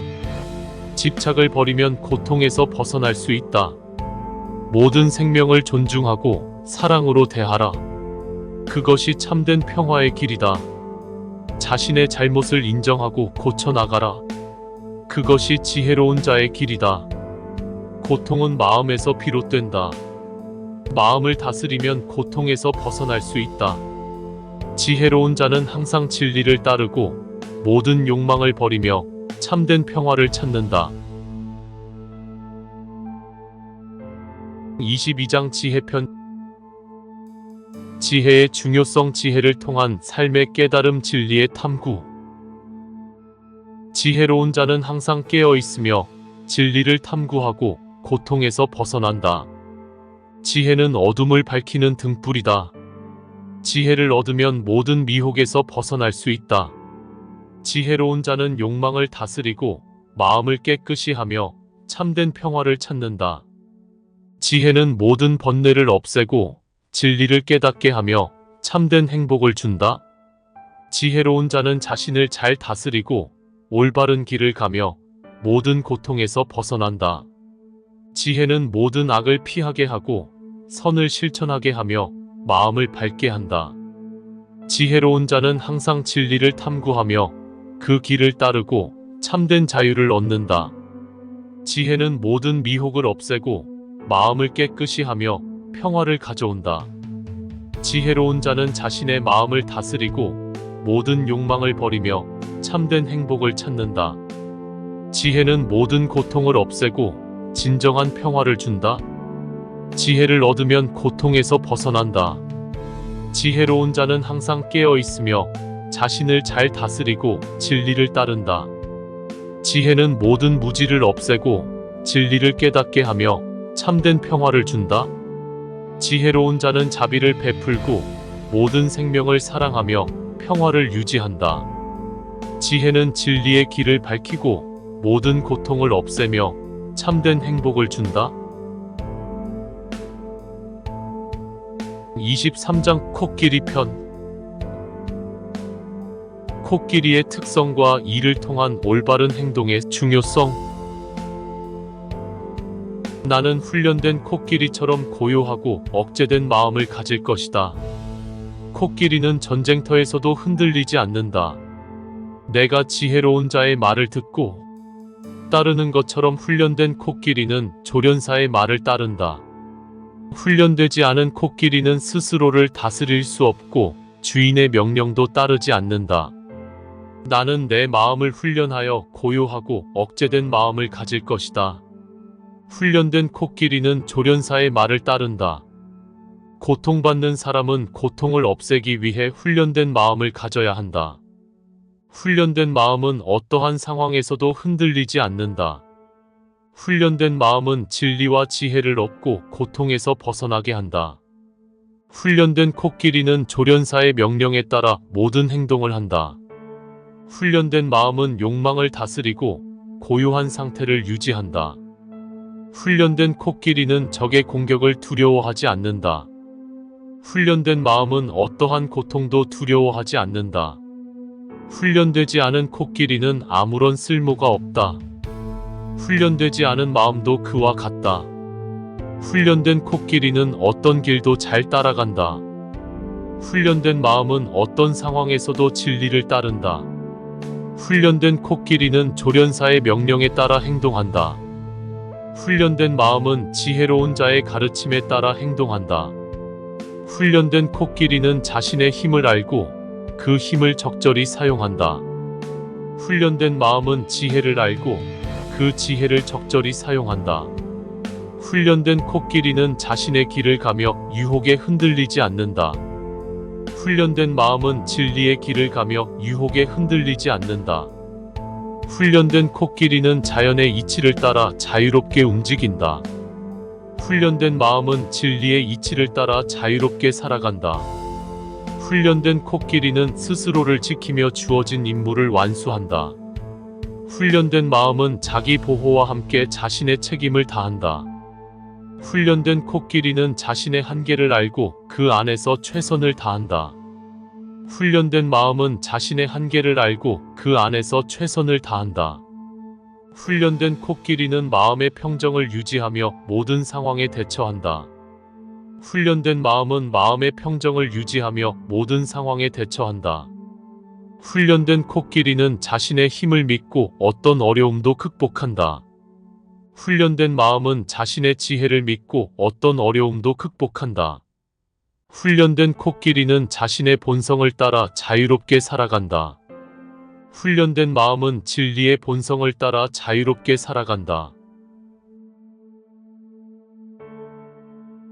집착을 버리면 고통에서 벗어날 수 있다. 모든 생명을 존중하고 사랑으로 대하라. 그것이 참된 평화의 길이다. 자신의 잘못을 인정하고 고쳐나가라. 그것이 지혜로운 자의 길이다. 고통은 마음에서 비롯된다. 마음을 다스리면 고통에서 벗어날 수 있다. 지혜로운 자는 항상 진리를 따르고 모든 욕망을 버리며 참된 평화를 찾는다. 22장 지혜편. 지혜의 중요성. 지혜를 통한 삶의 깨달음. 진리의 탐구. 지혜로운 자는 항상 깨어 있으며 진리를 탐구하고 고통에서 벗어난다. 지혜는 어둠을 밝히는 등불이다. 지혜를 얻으면 모든 미혹에서 벗어날 수 있다. 지혜로운 자는 욕망을 다스리고 마음을 깨끗이 하며 참된 평화를 찾는다. 지혜는 모든 번뇌를 없애고 진리를 깨닫게 하며 참된 행복을 준다. 지혜로운 자는 자신을 잘 다스리고 올바른 길을 가며 모든 고통에서 벗어난다. 지혜는 모든 악을 피하게 하고 선을 실천하게 하며 마음을 밝게 한다. 지혜로운 자는 항상 진리를 탐구하며 그 길을 따르고 참된 자유를 얻는다. 지혜는 모든 미혹을 없애고 마음을 깨끗이 하며 평화를 가져온다. 지혜로운 자는 자신의 마음을 다스리고 모든 욕망을 버리며 참된 행복을 찾는다. 지혜는 모든 고통을 없애고 진정한 평화를 준다. 지혜를 얻으면 고통에서 벗어난다. 지혜로운 자는 항상 깨어 있으며 자신을 잘 다스리고 진리를 따른다. 지혜는 모든 무지를 없애고 진리를 깨닫게 하며 참된 평화를 준다. 지혜로운 자는 자비를 베풀고 모든 생명을 사랑하며 평화를 유지한다. 지혜는 진리의 길을 밝히고 모든 고통을 없애며 참된 행복을 준다. 23장 코끼리 편. 코끼리의 특성과 이를 통한 올바른 행동의 중요성. 나는 훈련된 코끼리처럼 고요하고 억제된 마음을 가질 것이다. 코끼리는 전쟁터에서도 흔들리지 않는다. 내가 지혜로운 자의 말을 듣고 따르는 것처럼 훈련된 코끼리는 조련사의 말을 따른다. 훈련되지 않은 코끼리는 스스로를 다스릴 수 없고 주인의 명령도 따르지 않는다. 나는 내 마음을 훈련하여 고요하고 억제된 마음을 가질 것이다. 훈련된 코끼리는 조련사의 말을 따른다. 고통받는 사람은 고통을 없애기 위해 훈련된 마음을 가져야 한다. 훈련된 마음은 어떠한 상황에서도 흔들리지 않는다. 훈련된 마음은 진리와 지혜를 얻고 고통에서 벗어나게 한다. 훈련된 코끼리는 조련사의 명령에 따라 모든 행동을 한다. 훈련된 마음은 욕망을 다스리고 고요한 상태를 유지한다. 훈련된 코끼리는 적의 공격을 두려워하지 않는다. 훈련된 마음은 어떠한 고통도 두려워하지 않는다. 훈련되지 않은 코끼리는 아무런 쓸모가 없다. 훈련되지 않은 마음도 그와 같다. 훈련된 코끼리는 어떤 길도 잘 따라간다. 훈련된 마음은 어떤 상황에서도 진리를 따른다. 훈련된 코끼리는 조련사의 명령에 따라 행동한다. 훈련된 마음은 지혜로운 자의 가르침에 따라 행동한다. 훈련된 코끼리는 자신의 힘을 알고 그 힘을 적절히 사용한다. 훈련된 마음은 지혜를 알고 그 지혜를 적절히 사용한다. 훈련된 코끼리는 자신의 길을 가며 유혹에 흔들리지 않는다. 훈련된 마음은 진리의 길을 가며 유혹에 흔들리지 않는다. 훈련된 코끼리는 자연의 이치를 따라 자유롭게 움직인다. 훈련된 마음은 진리의 이치를 따라 자유롭게 살아간다. 훈련된 코끼리는 스스로를 지키며 주어진 임무를 완수한다. 훈련된 마음은 자기 보호와 함께 자신의 책임을 다한다. 훈련된 코끼리는 자신의 한계를 알고 그 안에서 최선을 다한다. 훈련된 마음은 자신의 한계를 알고 그 안에서 최선을 다한다. 훈련된 코끼리는 마음의 평정을 유지하며 모든 상황에 대처한다. 훈련된 마음은 마음의 평정을 유지하며 모든 상황에 대처한다. 훈련된 코끼리는 자신의 힘을 믿고 어떤 어려움도 극복한다. 훈련된 마음은 자신의 지혜를 믿고 어떤 어려움도 극복한다. 훈련된 코끼리는 자신의 본성을 따라 자유롭게 살아간다. 훈련된 마음은 진리의 본성을 따라 자유롭게 살아간다.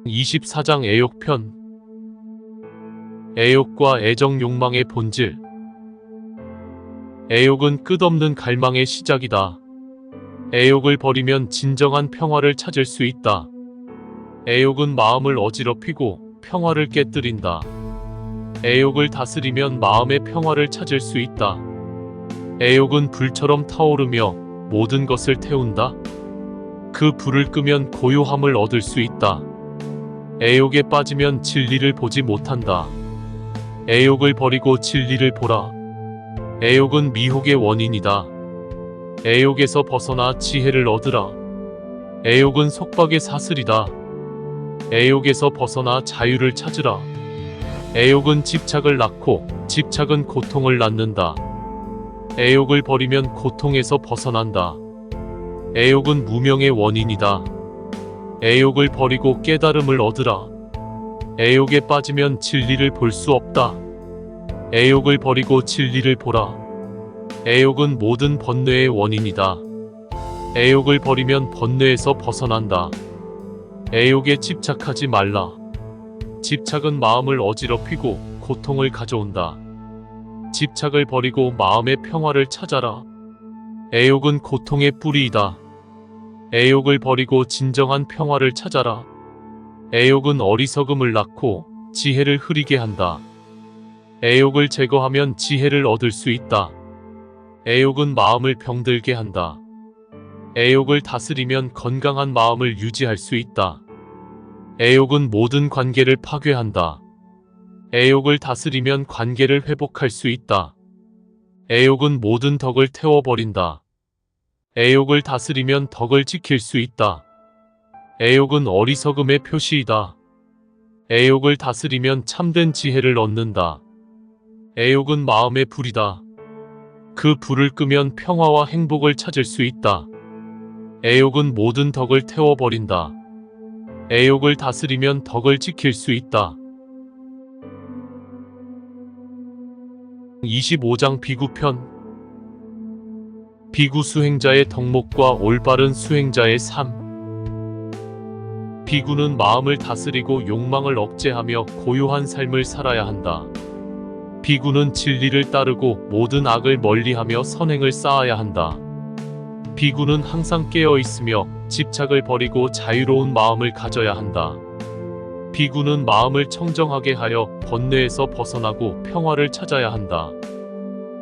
24장 애욕편. 애욕과 애정 욕망의 본질. 애욕은 끝없는 갈망의 시작이다. 애욕을 버리면 진정한 평화를 찾을 수 있다. 애욕은 마음을 어지럽히고 평화를 깨뜨린다. 애욕을 다스리면 마음의 평화를 찾을 수 있다. 애욕은 불처럼 타오르며 모든 것을 태운다. 그 불을 끄면 고요함을 얻을 수 있다. 애욕에 빠지면 진리를 보지 못한다. 애욕을 버리고 진리를 보라. 애욕은 미혹의 원인이다. 애욕에서 벗어나 지혜를 얻으라. 애욕은 속박의 사슬이다. 애욕에서 벗어나 자유를 찾으라. 애욕은 집착을 낳고 집착은 고통을 낳는다. 애욕을 버리면 고통에서 벗어난다. 애욕은 무명의 원인이다. 애욕을 버리고 깨달음을 얻으라. 애욕에 빠지면 진리를 볼 수 없다. 애욕을 버리고 진리를 보라. 애욕은 모든 번뇌의 원인이다. 애욕을 버리면 번뇌에서 벗어난다. 애욕에 집착하지 말라. 집착은 마음을 어지럽히고 고통을 가져온다. 집착을 버리고 마음의 평화를 찾아라. 애욕은 고통의 뿌리이다. 애욕을 버리고 진정한 평화를 찾아라. 애욕은 어리석음을 낳고 지혜를 흐리게 한다. 애욕을 제거하면 지혜를 얻을 수 있다. 애욕은 마음을 병들게 한다. 애욕을 다스리면 건강한 마음을 유지할 수 있다. 애욕은 모든 관계를 파괴한다. 애욕을 다스리면 관계를 회복할 수 있다. 애욕은 모든 덕을 태워버린다. 애욕을 다스리면 덕을 지킬 수 있다. 애욕은 어리석음의 표시이다. 애욕을 다스리면 참된 지혜를 얻는다. 애욕은 마음의 불이다. 그 불을 끄면 평화와 행복을 찾을 수 있다. 애욕은 모든 덕을 태워버린다. 애욕을 다스리면 덕을 지킬 수 있다. 25장 비구편. 비구 수행자의 덕목과 올바른 수행자의 삶. 비구는 마음을 다스리고 욕망을 억제하며 고요한 삶을 살아야 한다. 비구는 진리를 따르고 모든 악을 멀리하며 선행을 쌓아야 한다. 비구는 항상 깨어 있으며 집착을 버리고 자유로운 마음을 가져야 한다. 비구는 마음을 청정하게 하여 번뇌에서 벗어나고 평화를 찾아야 한다.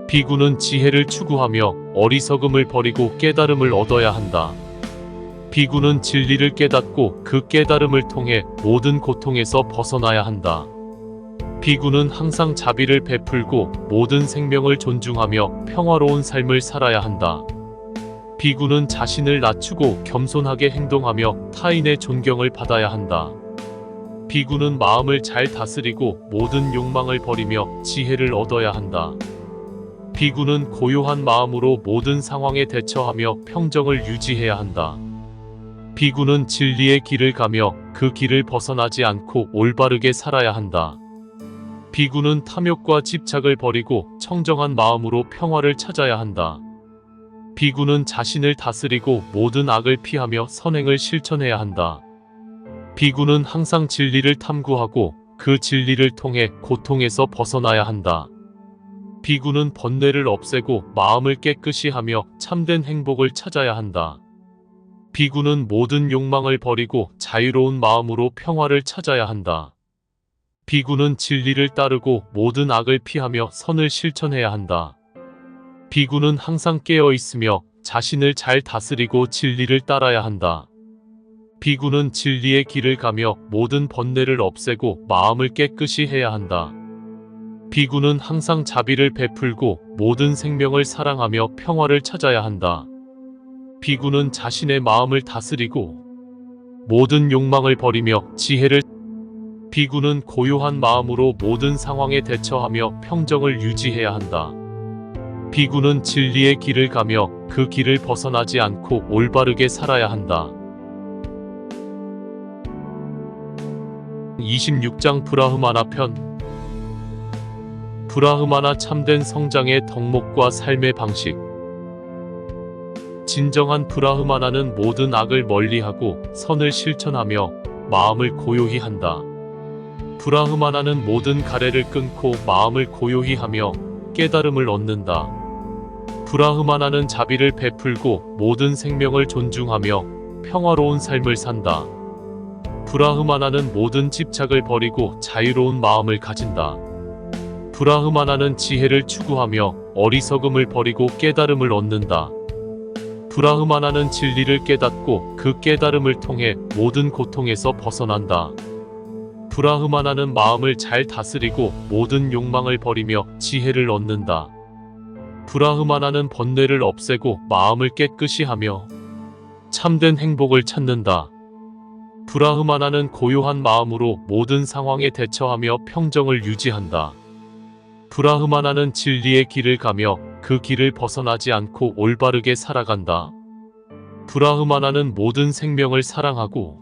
비구는 지혜를 추구하며 어리석음을 버리고 깨달음을 얻어야 한다. 비구는 진리를 깨닫고 그 깨달음을 통해 모든 고통에서 벗어나야 한다. 비구는 항상 자비를 베풀고 모든 생명을 존중하며 평화로운 삶을 살아야 한다. 비구는 자신을 낮추고 겸손하게 행동하며 타인의 존경을 받아야 한다. 비구는 마음을 잘 다스리고 모든 욕망을 버리며 지혜를 얻어야 한다. 비구는 고요한 마음으로 모든 상황에 대처하며 평정을 유지해야 한다. 비구는 진리의 길을 가며 그 길을 벗어나지 않고 올바르게 살아야 한다. 비구는 탐욕과 집착을 버리고 청정한 마음으로 평화를 찾아야 한다. 비구는 자신을 다스리고 모든 악을 피하며 선행을 실천해야 한다. 비구는 항상 진리를 탐구하고 그 진리를 통해 고통에서 벗어나야 한다. 비구는 번뇌를 없애고 마음을 깨끗이 하며 참된 행복을 찾아야 한다. 비구는 모든 욕망을 버리고 자유로운 마음으로 평화를 찾아야 한다. 비구는 진리를 따르고 모든 악을 피하며 선을 실천해야 한다. 비구는 항상 깨어 있으며 자신을 잘 다스리고 진리를 따라야 한다. 비구는 진리의 길을 가며 모든 번뇌를 없애고 마음을 깨끗이 해야 한다. 비구는 항상 자비를 베풀고 모든 생명을 사랑하며 평화를 찾아야 한다. 비구는 자신의 마음을 다스리고 모든 욕망을 버리며 지혜를 비구는 고요한 마음으로 모든 상황에 대처하며 평정을 유지해야 한다. 비구는 진리의 길을 가며 그 길을 벗어나지 않고 올바르게 살아야 한다. 26장 브라흐마나 편. 브라흐마나 참된 성장의 덕목과 삶의 방식. 진정한 브라흐마나는 모든 악을 멀리하고 선을 실천하며 마음을 고요히 한다. 브라흐마나는 모든 가래를 끊고 마음을 고요히 하며 깨달음을 얻는다. 브라흐마나는 자비를 베풀고 모든 생명을 존중하며 평화로운 삶을 산다. 브라흐마나는 모든 집착을 버리고 자유로운 마음을 가진다. 브라흐마나는 지혜를 추구하며 어리석음을 버리고 깨달음을 얻는다. 브라흐마나는 진리를 깨닫고 그 깨달음을 통해 모든 고통에서 벗어난다. 브라흐마나는 마음을 잘 다스리고 모든 욕망을 버리며 지혜를 얻는다. 브라흐마나는 번뇌를 없애고 마음을 깨끗이 하며 참된 행복을 찾는다. 브라흐마나는 고요한 마음으로 모든 상황에 대처하며 평정을 유지한다. 브라흐마나는 진리의 길을 가며 그 길을 벗어나지 않고 올바르게 살아간다. 브라흐마나는 모든 생명을 사랑하고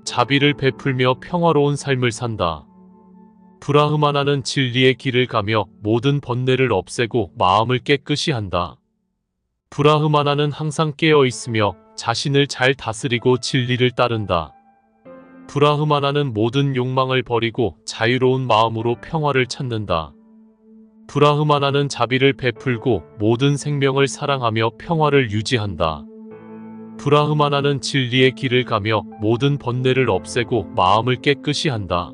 자비를 베풀며 평화로운 삶을 산다. 브라흐마나는 진리의 길을 가며 모든 번뇌를 없애고 마음을 깨끗이 한다. 브라흐마나는 항상 깨어 있으며 자신을 잘 다스리고 진리를 따른다. 브라흐마나는 모든 욕망을 버리고 자유로운 마음으로 평화를 찾는다. 브라흐마나는 자비를 베풀고 모든 생명을 사랑하며 평화를 유지한다. 브라흐마나는 진리의 길을 가며 모든 번뇌를 없애고 마음을 깨끗이 한다.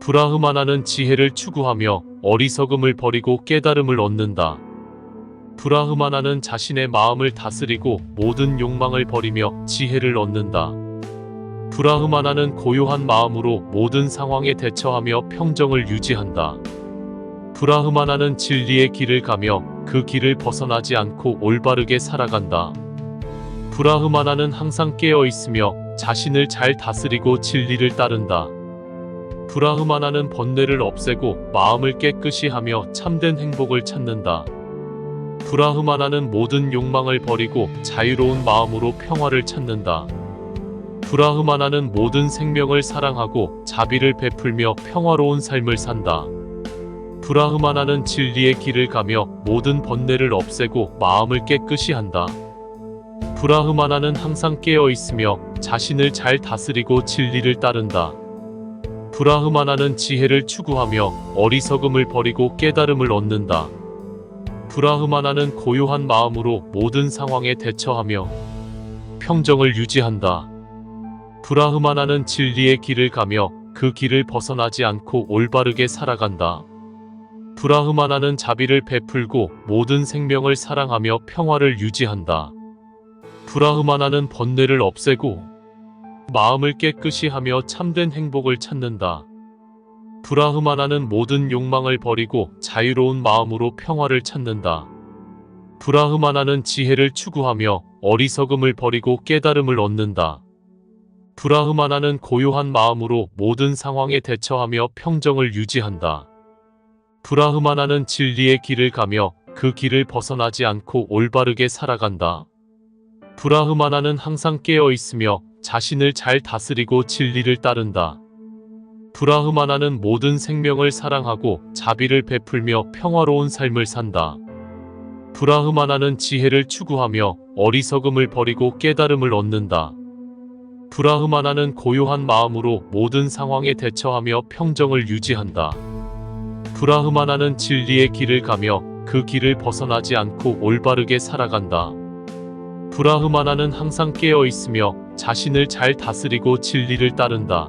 브라흐마나는 지혜를 추구하며 어리석음을 버리고 깨달음을 얻는다. 브라흐마나는 자신의 마음을 다스리고 모든 욕망을 버리며 지혜를 얻는다. 브라흐마나는 고요한 마음으로 모든 상황에 대처하며 평정을 유지한다. 브라흐마나는 진리의 길을 가며 그 길을 벗어나지 않고 올바르게 살아간다. 브라흐마나는 항상 깨어 있으며 자신을 잘 다스리고 진리를 따른다. 브라흐마나는 번뇌를 없애고 마음을 깨끗이 하며 참된 행복을 찾는다. 브라흐마나는 모든 욕망을 버리고 자유로운 마음으로 평화를 찾는다. 브라흐마나는 모든 생명을 사랑하고 자비를 베풀며 평화로운 삶을 산다. 브라흐마나는 진리의 길을 가며 모든 번뇌를 없애고 마음을 깨끗이 한다. 브라흐마나는 항상 깨어 있으며 자신을 잘 다스리고 진리를 따른다. 브라흐마나는 지혜를 추구하며 어리석음을 버리고 깨달음을 얻는다. 브라흐마나는 고요한 마음으로 모든 상황에 대처하며 평정을 유지한다. 브라흐마나는 진리의 길을 가며 그 길을 벗어나지 않고 올바르게 살아간다. 브라흐마나는 자비를 베풀고 모든 생명을 사랑하며 평화를 유지한다. 브라흐마나는 번뇌를 없애고 마음을 깨끗이 하며 참된 행복을 찾는다. 브라흐마나는 모든 욕망을 버리고 자유로운 마음으로 평화를 찾는다. 브라흐마나는 지혜를 추구하며 어리석음을 버리고 깨달음을 얻는다. 브라흐마나는 고요한 마음으로 모든 상황에 대처하며 평정을 유지한다. 브라흐마나는 진리의 길을 가며 그 길을 벗어나지 않고 올바르게 살아간다. 브라흐마나는 항상 깨어 있으며 자신을 잘 다스리고 진리를 따른다. 브라흐마나는 모든 생명을 사랑하고 자비를 베풀며 평화로운 삶을 산다. 브라흐마나는 지혜를 추구하며 어리석음을 버리고 깨달음을 얻는다. 브라흐마나는 고요한 마음으로 모든 상황에 대처하며 평정을 유지한다. 브라흐마나는 진리의 길을 가며 그 길을 벗어나지 않고 올바르게 살아간다. 브라흐마나는 항상 깨어 있으며 자신을 잘 다스리고 진리를 따른다.